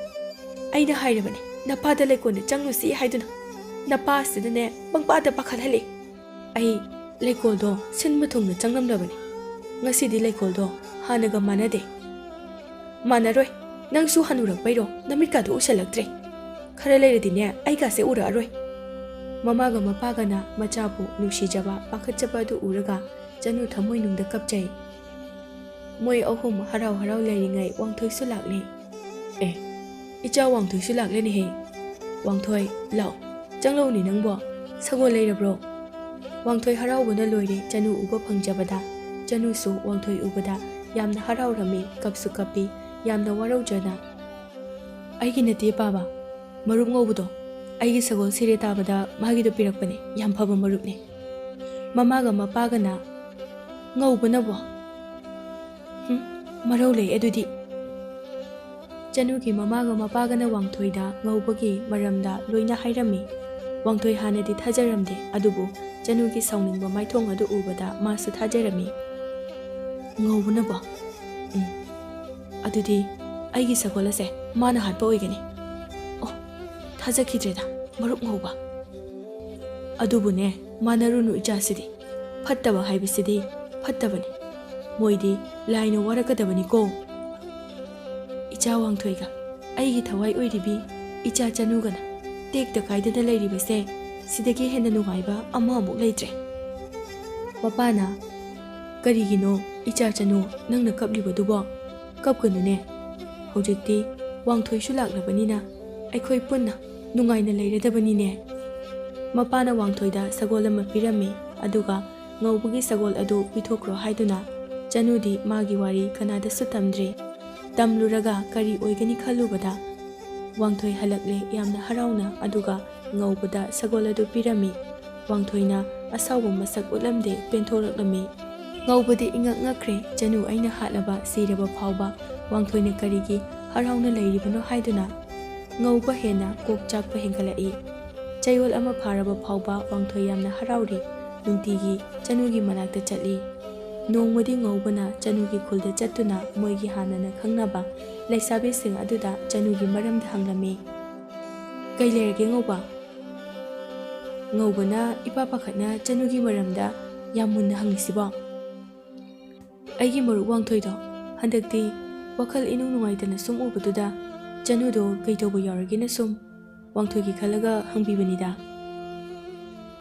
Speaker 1: ꯑꯩꯅ ꯍꯥꯏꯔꯕꯅꯦ ꯅꯄꯥꯗ ꯂꯩꯀꯣꯜꯗ ꯆꯪꯂꯨꯁꯤ ꯍꯥꯏꯗꯨꯅ, ꯅꯄꯥ ꯑꯁꯤꯅꯅꯦ ꯄꯪꯄꯥꯗ ꯄꯥꯈꯠꯍꯜꯂꯤ꯫ ꯑꯩ ꯂꯩꯀꯣꯜꯗꯣ ꯁꯤꯟꯕ ꯊꯨꯡꯅ ꯆꯪꯂꯝꯂꯕꯅꯤ꯫ ꯉꯁꯤꯗꯤ ꯂꯩꯀꯣꯜꯗꯣ ꯍꯥꯟꯅꯒ ꯃꯥꯟꯅꯗꯦ." "ꯃꯥꯟꯅꯔꯣꯏ, ꯅꯪꯁꯨ ꯍꯟꯅꯨꯔꯛꯄꯩꯔꯣ ꯅꯃꯤꯠꯀꯥꯗꯣ ꯎꯁꯜꯂꯛꯇ꯭ꯔꯦ? ꯈꯔ ꯂꯩꯔꯗꯤꯅꯦ ꯑꯩꯒꯥꯁꯦ ꯎꯔꯛꯑꯔꯣꯏ." ꯃꯃꯥꯒ ꯃꯄꯥꯒꯅ ꯃꯆꯥꯕꯨ ꯅꯨꯡꯁꯤꯖꯕ ꯄꯥꯈꯠꯆꯕ ꯑꯗꯨ ꯎꯔꯒ ꯆꯅꯨ ꯊꯃꯣꯏꯅꯨꯡꯗ ꯀꯞꯆꯩ꯫ ꯃꯣꯏ ꯑꯍꯨꯝ ꯍꯔꯥꯎ ꯍꯔꯥꯎ ꯂꯩꯔꯤꯉꯩ ꯋꯥꯡꯊꯣꯏꯁꯨ ꯂꯥꯛꯂꯦ꯫ "ꯑꯦ, ꯏꯆꯥ ꯋꯥꯡꯊꯣꯏꯁꯨ ꯂꯥꯛꯂꯦꯅꯦꯍꯦ꯫ ꯋꯥꯡꯊꯣꯏ, ꯂꯥꯛꯑꯣ, ꯆꯪꯂꯛꯎꯅꯦ ꯅꯪꯕꯣ, ꯁꯒꯣꯜ ꯂꯩꯔꯕ꯭ꯔꯣ?" ꯋꯥꯡꯊꯣꯏ ꯍꯔꯥꯎꯕꯅ ꯂꯣꯏꯔꯦ ꯆꯅꯨ ꯎꯕ ꯐꯪꯖꯕꯗ꯫ ꯆꯅꯨꯁꯨ ꯋꯥꯡꯊꯣꯏ ꯎꯕꯗ ꯌꯥꯝꯅ ꯍꯔꯥꯎꯔꯝꯃꯤ, ꯀꯞꯁꯨ ꯀꯞꯄꯤ, ꯌꯥꯝꯅ ꯋꯥꯔꯧꯖꯅ꯫ "ꯑꯩꯒꯤ ꯅꯠꯇꯦ ꯄꯥꯕ, ꯃꯔꯨꯞ ꯉꯧꯕꯗꯣ ꯑꯩꯒꯤ ꯁꯒꯣꯜ ꯁꯤꯔꯦ ꯇꯥꯕꯗ ꯃꯥꯒꯤꯗꯣ ꯄꯤꯔꯛꯄꯅꯦ, ꯌꯥꯝ ꯐꯕ ꯃꯔꯨꯞꯅꯦ." ꯃꯃꯥꯒ ꯃꯄꯥꯒꯅ "ꯉꯧꯕꯅꯕꯣ? ꯃꯔꯧ ꯂꯩ ꯑꯗꯨꯗꯤ." ꯆꯅꯨꯒꯤ ꯃꯃꯥꯒ ꯃꯄꯥꯒꯅ ꯋꯥꯡꯊꯣꯏꯗ ꯉꯧꯕꯒꯤ ꯃꯔꯝꯗ ꯂꯣꯏꯅ ꯍꯥꯏꯔꯝꯃꯤ꯫ ꯋꯥꯡꯊꯣꯏ ꯍꯥꯟꯅꯗꯤ ꯊꯥꯖꯔꯝꯗꯦ, ꯑꯗꯨꯕꯨ ꯆꯅꯨꯒꯤ ꯁꯥꯎꯅꯤꯡꯕ ꯃꯥꯏꯊꯣꯡ ꯑꯗꯨ ꯎꯕꯗ ꯃꯥꯁꯨ ꯊꯥꯖꯔꯝꯃꯤ꯫ "ꯉꯧꯕꯅꯕꯣ? ꯑꯗꯨꯗꯤ ꯑꯩꯒꯤ ꯁꯒꯣꯜ ꯑꯁꯦ ꯃꯥꯅ ꯍꯥꯠꯄ ꯑꯣꯏꯒꯅꯤ꯫ ꯑꯣ, ꯊꯥꯖꯈꯤꯗ꯭ꯔꯦꯗ ꯃꯔꯨꯞ ꯉꯧꯕ꯫ ꯑꯗꯨꯕꯨꯅꯦ ꯃꯥꯟꯅꯔꯨꯅꯨ ꯏꯆꯥꯁꯤꯗꯤ, ꯐꯠꯇꯕ ꯍꯥꯏꯕꯁꯤꯗꯤ ꯐꯠꯇꯕꯅꯤ, ꯃꯣꯏꯗꯤ ꯂꯥꯏꯅ ꯋꯥꯔꯛꯀꯗꯕꯅꯤꯀꯣ." ꯏꯆꯥ ꯋꯥꯡꯊꯣꯏꯒ ꯑꯩꯒꯤ ꯊꯋꯥꯏ ꯑꯣꯏꯔꯤꯕꯤ ꯏꯆꯥ ꯆꯅꯨꯒꯅ ꯇꯦꯛꯇ ꯀꯥꯏꯗꯅ ꯂꯩꯔꯤꯕꯁꯦ ꯁꯤꯗꯒꯤ ꯍꯦꯟꯅ ꯅꯨꯡꯉꯥꯏꯕ ꯑꯃꯃꯨꯛ ꯂꯩꯇ꯭ꯔꯦ꯫ ꯃꯄꯥꯅ "ꯀꯔꯤꯒꯤꯅꯣ ꯏꯆꯥ ꯆꯅꯨ ꯅꯪꯅ ꯀꯞꯂꯤꯕꯗꯨꯕꯣ? ꯀꯞꯀꯅꯨꯅꯦ, ꯍꯧꯖꯤꯛꯇꯤ ꯋꯥꯡꯊꯣꯏꯁꯨ ꯂꯥꯛꯂꯕꯅꯤꯅ ꯑꯩꯈꯣꯏ ꯄꯨꯟꯅ ꯅꯨꯡꯉꯥꯏꯅ ꯂꯩꯔꯗꯕꯅꯤꯅꯦ." ꯃꯄꯥꯅ ꯋꯥꯡꯊꯣꯏꯗ ꯁꯒꯣꯜ ꯑꯃ ꯄꯤꯔꯝꯃꯤ, ꯑꯗꯨꯒ ꯉꯧꯕꯒꯤ ꯁꯒꯣꯜ ꯑꯗꯨ ꯄꯤꯊꯣꯛꯈ꯭ꯔꯣ ꯍꯥꯏꯗꯨꯅ ꯆꯅꯨꯗꯤ ꯃꯥꯒꯤ ꯋꯥꯔꯤ ꯀꯅꯥꯗꯁꯨ ꯇꯝꯗ꯭ꯔꯤ꯫ ꯇꯝꯂꯨꯔꯒ ꯀꯔꯤ ꯑꯣꯏꯒꯅꯤ ꯈꯜꯂꯨꯕꯗ ꯋꯥꯡꯊꯣꯏ ꯍꯜꯂꯛꯂꯦ ꯌꯥꯝꯅ ꯍꯔꯥꯎꯅ, ꯑꯗꯨꯒ ꯉꯧꯕꯗ ꯁꯒꯣꯜ ꯑꯗꯨ ꯄꯤꯔꯝꯃꯤ꯫ ꯋꯥꯡꯊꯣꯏꯅ ꯑꯁꯥꯎꯕ ꯃꯁꯛ ꯎꯠꯂꯝꯗꯦ, ꯄꯦꯟꯊꯣꯔꯛꯂꯝꯃꯤ꯫ ꯉꯧꯕꯗꯤ ꯏꯉꯛ ꯉꯛꯈ꯭ꯔꯦ, ꯆꯅꯨ ꯑꯩꯅ ꯍꯥꯠꯂꯕ ꯁꯤꯔꯕ ꯐꯥꯎꯕ ꯋꯥꯡꯊꯣꯏꯅ ꯀꯔꯤꯒꯤ ꯍꯔꯥꯎꯅ ꯂꯩꯔꯤꯕꯅꯣ ꯍꯥꯏꯗꯨꯅ ꯉꯧꯕ ꯍꯦꯟꯅ ꯀꯣꯛ ꯆꯥꯛꯄ ꯍꯦꯟꯒꯠꯂꯛꯏ꯫ ꯆꯌꯣꯜ ꯑꯃ ꯐꯥꯔꯕ ꯐꯥꯎꯕ ꯋꯥꯡꯊꯣꯏ ꯌꯥꯝꯅ ꯍꯔꯥꯎꯔꯤ, ꯅꯨꯡꯇꯤꯒꯤ ꯆꯅꯨꯒꯤ ꯃꯅꯥꯛꯇ ꯆꯠꯂꯤ꯫ ꯅꯣꯡꯃꯗꯤ ꯉꯧꯕꯅ ꯆꯅꯨꯒꯤ ꯈꯨꯜꯗ ꯆꯠꯇꯨꯅ ꯃꯣꯏꯒꯤ ꯍꯥꯟꯅꯅ ꯈꯪꯅꯕ ꯂꯩꯁꯥꯕꯤꯁꯤꯡ ꯑꯗꯨꯗ ꯆꯅꯨꯒꯤ ꯃꯔꯝꯗ ꯍꯪꯂꯝꯃꯤ꯫ "ꯀꯩ ꯂꯩꯔꯒꯦ ꯉꯧꯕ?" ꯉꯧꯕꯅ ꯏꯄꯥ ꯄꯥꯈꯠꯅ ꯆꯅꯨꯒꯤ ꯃꯔꯝꯗ ꯌꯥꯝ ꯃꯨꯟꯅ ꯍꯪꯂꯤꯁꯤꯕꯣ? "ꯑꯩꯒꯤ ꯃꯔꯨꯞ ꯋꯥꯡꯊꯣꯏꯗꯣ ꯍꯟꯗꯛꯇꯤ ꯋꯥꯈꯜ ꯏꯅꯨꯡ ꯅꯨꯡꯉꯥꯏꯇꯅ ꯁꯨꯝ ꯎꯕꯗꯨꯗ ꯆꯅꯨꯗꯣ ꯀꯩꯗꯧꯕ ꯌꯥꯎꯔꯒꯦꯅ ꯁꯨꯝ ꯋꯥꯡꯊꯣꯏꯒꯤ ꯈꯜꯂꯒ ꯍꯪꯕꯤꯕꯅꯤꯗ."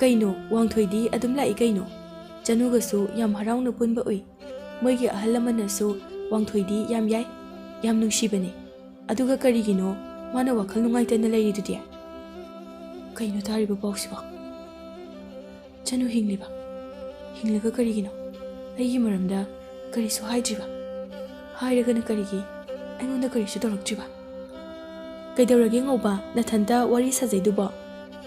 Speaker 1: "ꯀꯩꯅꯣ, ꯋꯥꯡꯊꯣꯏꯗꯤ ꯑꯗꯨꯝ ꯂꯥꯛꯏ ꯀꯩꯅꯣ, ꯆꯅꯨꯒꯁꯨ ꯌꯥꯝ ꯍꯔꯥꯎꯅ ꯄꯨꯟꯕ ꯎꯏ꯫ ꯃꯣꯏꯒꯤ ꯑꯍꯜ ꯂꯃꯟꯅꯁꯨ ꯋꯥꯡꯊꯣꯏꯗꯤ ꯌꯥꯝ ꯌꯥꯏ, ꯌꯥꯝ ꯅꯨꯡꯁꯤꯕꯅꯦ꯫ ꯑꯗꯨꯒ ꯀꯔꯤꯒꯤꯅꯣ ꯃꯥꯅ ꯋꯥꯈꯜ ꯅꯨꯡꯉꯥꯏꯇꯅ ꯂꯩꯔꯤꯗꯨꯗꯤ? ꯀꯩꯅꯣ ꯇꯥꯔꯤꯕ ꯄꯥꯎꯁꯤꯕꯣ? ꯆꯅꯨ ꯍꯤꯡꯂꯤꯕ? ꯍꯤꯡꯂꯒ ꯀꯔꯤꯒꯤꯅꯣ ꯑꯩꯒꯤ ꯃꯔꯝꯗ ꯀꯔꯤꯁꯨ ꯍꯥꯏꯗ꯭ꯔꯤꯕ? ꯍꯥꯏꯔꯒꯅ ꯀꯔꯤꯒꯤ ꯑꯩꯉꯣꯟꯗ ꯀꯔꯤꯁꯨ ꯇꯧꯔꯛꯇ꯭ꯔꯤꯕ? ꯀꯩꯗꯧꯔꯒꯦ ꯉꯧꯕ, ꯅꯊꯟꯇ ꯋꯥꯔꯤ ꯁꯥꯖꯩꯗꯨꯕꯣ?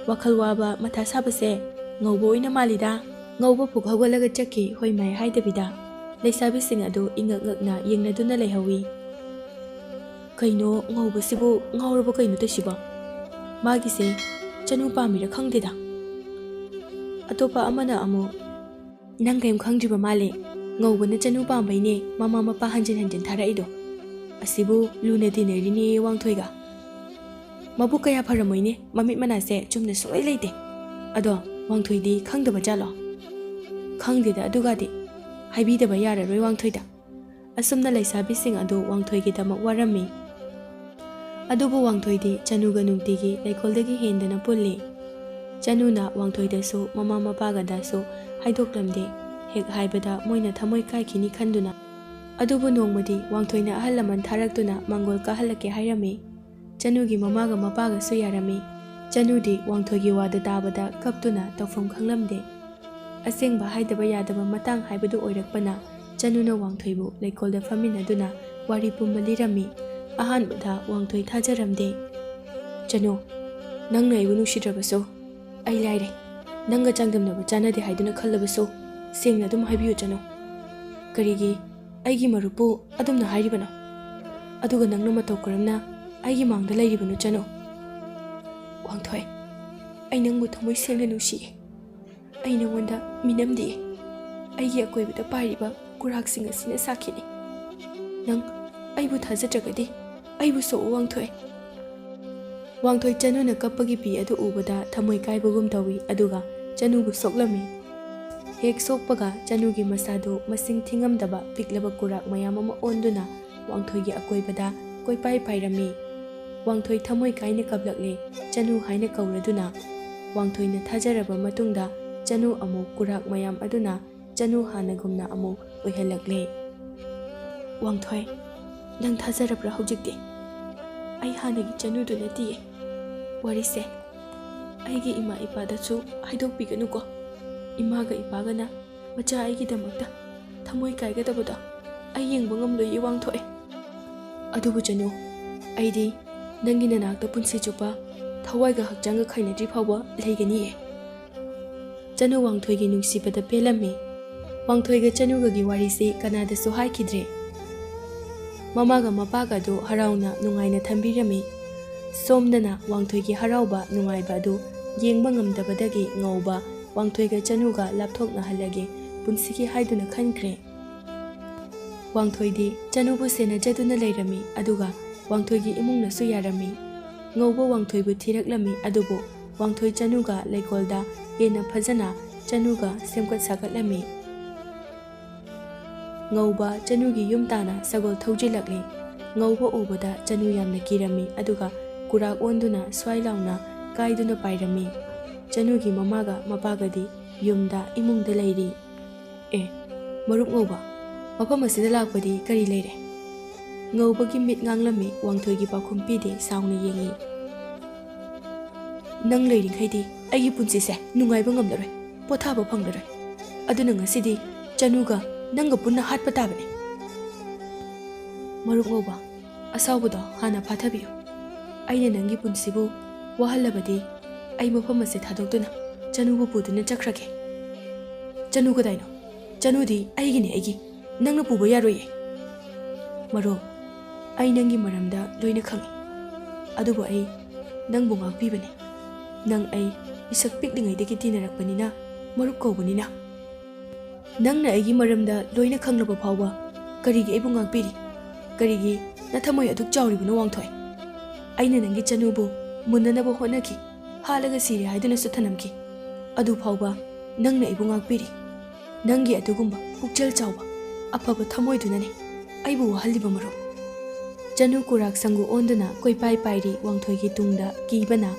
Speaker 1: ꯋꯥꯈꯜ ꯋꯥꯕ ꯃꯊꯥ ꯁꯥꯕꯁꯦ ꯉꯧꯕ ꯑꯣꯏꯅ ꯃꯥꯜꯂꯤꯗ." ꯉꯧꯕ ꯄꯨꯛ ꯍꯧꯒꯠꯂꯒ ꯆꯠꯈꯤ, ꯍꯣꯏ ꯃꯥꯏ ꯍꯥꯏꯗꯕꯤꯗ꯫ ꯂꯩꯁꯥꯕꯤꯁꯤꯡ ꯑꯗꯨ ꯏꯉꯛ ꯉꯛꯅ ꯌꯦꯡꯅꯗꯨꯅ ꯂꯩꯍꯧꯏ꯫ "ꯀꯩꯅꯣ ꯉꯧꯕꯁꯤꯕꯨ ꯉꯥꯎꯔꯕ ꯀꯩꯅꯣ ꯇꯧꯏꯁꯤꯕꯣ? ꯃꯥꯒꯤꯁꯦ Chanu pamira khangdeda. Atopa amana amu nang kaim khangdriba male ngawbana chanu pambaine mama mapa hanjin tharaido. Asibu luna dineri wangthoiga. Mabu kaya pharamoine mamit manase chumna soi leite. Ado wangthoidi khangdaba jalo. Khangdeda adugadi haibidaba yararoi wangthoida. Asumna laisabising adu wangthoigidama warami. Adubu wangthoidi chanuga nungtigi laikoldagi hendana pulli. Chanuna wangthoidasu mama mapagadasu haidoklamde hek haibada moina thamoi kaikini khanduna. Adubu nongmadi wangthoina ahalaman tharaktuna mangol kahalake hairami. Chanugi mamaga mapaga su yarami. Chanudi wangthoigi wada tabada kaptuna tawfam khanglamde. Asengba haidaba yadaba matang haibadu oirakpana chanuna wangthoibu laikolda faminaduna wari pumba lirami. Ahanbada wangthoi thajaramde. Chanu nangna ibu nusidrabaso ai laire nanga changdamnaba chanade haiduna khallabaso sengna dum haibiyu chanu. Karigi aigi marupu adumna hairibano. Aduga nangna matau karamna aigi mangda lairibano chanu. Wangthoi ai nangbu thamoi sengna nusi. Ai nangwanda minamdi. Aigi akoibada pairiba kuraksinga sina sakini. Nang aibu thajadragadi aibu so wangthoi. Wangthoi chanuna kappagi pi adu ubada thamoi kaibagum tawi aduga chanubu soklami. Hek sokpaga chanugi masadu masing thingamdaba piklaba kurak mayam ama onduna wangthoigi akoibada koipai pairami. Wangthoi thamoi kaina kablakle chanu haina kauraduna. Wangthoina thajaraba matungda chanu amu kurak mayam aduna chanu hanagumna amu oihalakle. Wangthoi nang thajarabra hojikti. Ai hanagi chanudu natiye. Warise aigi ima ipadachu haidokpiganuko. Imaga ipagana macha aigi damakta thamoi kaigadabada ai yengba ngamloi wangthoi. Adubu chanu aidi nangi nanakta punsi chupa thawaiga hakjanga khainadri phawa leigani. Chanu wangthoigi nungsibada pelami. Wangthoiga chanuga gi warise kanada su haikidre. Mamaga mapaga do harauna nungaina thambirami. Somdana wangthoigi harauba nungaiba do yengba ngamdabadagi ngauba wangthoiga chanuga lapthokna halage punsigi haiduna khankre. Wangthoidi chanubu sena jaduna leirami aduga wangthoigi imungna su yarami. Ngauba wangthoibu thiraklami adubu wangthoi chanuga laikolda yena phajana chanuga semkat sakatlami. Ngauba chanugi yumtana sagol thojilakle. Ngauba ubada chanu yamna kirami aduga kurak onduna swailauna kaiduna pairami. Chanugi mamaga mapagadi yumda imungda leiri. Marup ngauba mafam asida lakpadi kari leire. Ngaubagi mit nganglami wangthoigi pakhum-pide sauna yengi. Nang leiringkhaidi aigi punsise nungaiba ngamlaroi pothaba phanglaroi. Aduna ngasidi chanuga nanga punna hatpa tabane. Marup ngauba asawbado hana phathabiyo. Aina nangi punsibu wahalabadi ai mafam ase thadokduna chanubu puduna chakhrage. Chanu kadaino chanudi aigini aigi nangna puba yaroye. Maro ai nangi maramda loina khangi. Adubu ai nangbu ngakpibane. Nang ai isak piklingaidagi tinarakpanina marup kaubanina. Nangna aigi maramda loina khanglaba phawba karigi aibu ngakpiri. Karigi nathamoi aduk chawribuna wangthoi. Aina nangi chanubu munnanaba hotnaki halaga siri haiduna suthanamki. Adu phawba nangna aibu ngakpiri. Nangi adugumba pukchal chawba afaba thamoidunane aibu wahaliba maro. Chanu kurak sangu onduna koipai pairi wangthoigi tungda kibana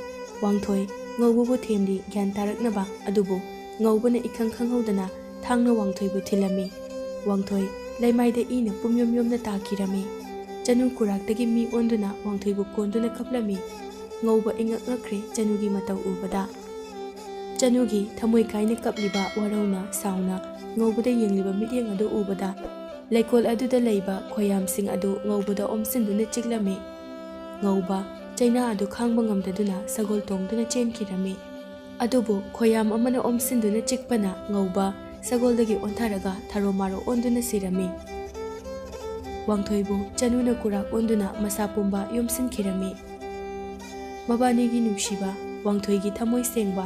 Speaker 1: wangthoi ngaububu themdi gyan taraknaba adubu ngaubana ikhang khanghaudana thangna wangthoibu thilami. Wangthoi laimaida ina pumyomyomna takirami. Chanu kuraktagi mi onduna wangthoibu konduna kaplami. Ngauba ingak ngakre chanugi matau ubada. Chanugi thamoi kaina kapliba warauna sauna ngaubada yengliba mityeng adu ubada laikol aduda leiba khoyamsing adu ngaubada omsinduna chiklami. Ngauba chaina adu khangba ngamdaduna sagol tongduna chenkirami. Adubu khoyam amana omsinduna chikpana ngauba sagoldagi ontharaga tharomaro onduna sirami. Wangthoibu chanuna kurak onduna masapumba yomsinkirami. Mabanigi nungsiba ꯋꯥꯡꯊꯣꯏꯒꯤ ꯊꯃꯣꯏ ꯁꯦꯡꯕ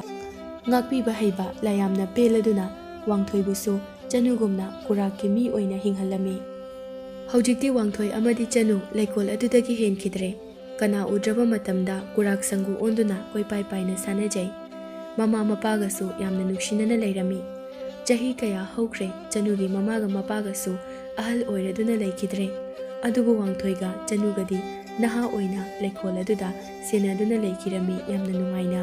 Speaker 1: ꯉꯥꯛꯄꯤꯕ ꯍꯩꯕ ꯂꯥꯌꯥꯝꯅ ꯄꯦꯜꯂꯗꯨꯅ ꯋꯥꯡꯊꯣꯏꯕꯨꯁꯨ ꯆꯅꯨꯒꯨꯝꯅ ꯀꯨꯔꯥꯛꯀꯤ ꯃꯤ ꯑꯣꯏꯅ ꯍꯤꯡꯍꯜꯂꯝꯃꯤ꯫ ꯍꯧꯖꯤꯛꯇꯤ ꯋꯥꯡꯊꯣꯏ ꯑꯃꯗꯤ ꯆꯅꯨ ꯂꯩꯀꯣꯜ ꯑꯗꯨꯗꯒꯤ ꯍꯦꯟꯈꯤꯗ꯭ꯔꯦ꯫ ꯀꯅꯥ ꯎꯗ꯭ꯔꯕ ꯃꯇꯝꯗ ꯀꯨꯔꯥꯛ ꯁꯪꯒꯨ ꯑꯣꯟꯗꯨꯅ ꯀꯣꯏꯄꯥꯏ ꯄꯥꯏꯅ ꯁꯥꯟꯅꯖꯩ꯫ ꯃꯃꯥ ꯃꯄꯥꯒꯁꯨ ꯌꯥꯝꯅ ꯅꯨꯡꯁꯤꯅꯅ ꯂꯩꯔꯝꯃꯤ꯫ ꯆꯍꯤ ꯀꯌꯥ ꯍꯧꯈ꯭ꯔꯦ, ꯆꯅꯨꯒꯤ ꯃꯃꯥꯒ ꯃꯄꯥꯒꯁꯨ ꯑꯍꯜ ꯑꯣꯏꯔꯗꯨꯅ ꯂꯩꯈꯤꯗ꯭ꯔꯦ꯫ ꯑꯗꯨꯕꯨ ꯋꯥꯡꯊꯣꯏꯒ ꯆꯅꯨꯒꯗꯤ ꯅꯍꯥ ꯑꯣꯏꯅ ꯂꯩꯀꯣꯜ ꯑꯗꯨꯗ ꯁꯦꯟꯅꯗꯨꯅ ꯂꯩꯈꯤꯔꯝꯃꯤ ꯌꯥꯝꯅ ꯅꯨꯡꯉꯥꯏꯅ꯫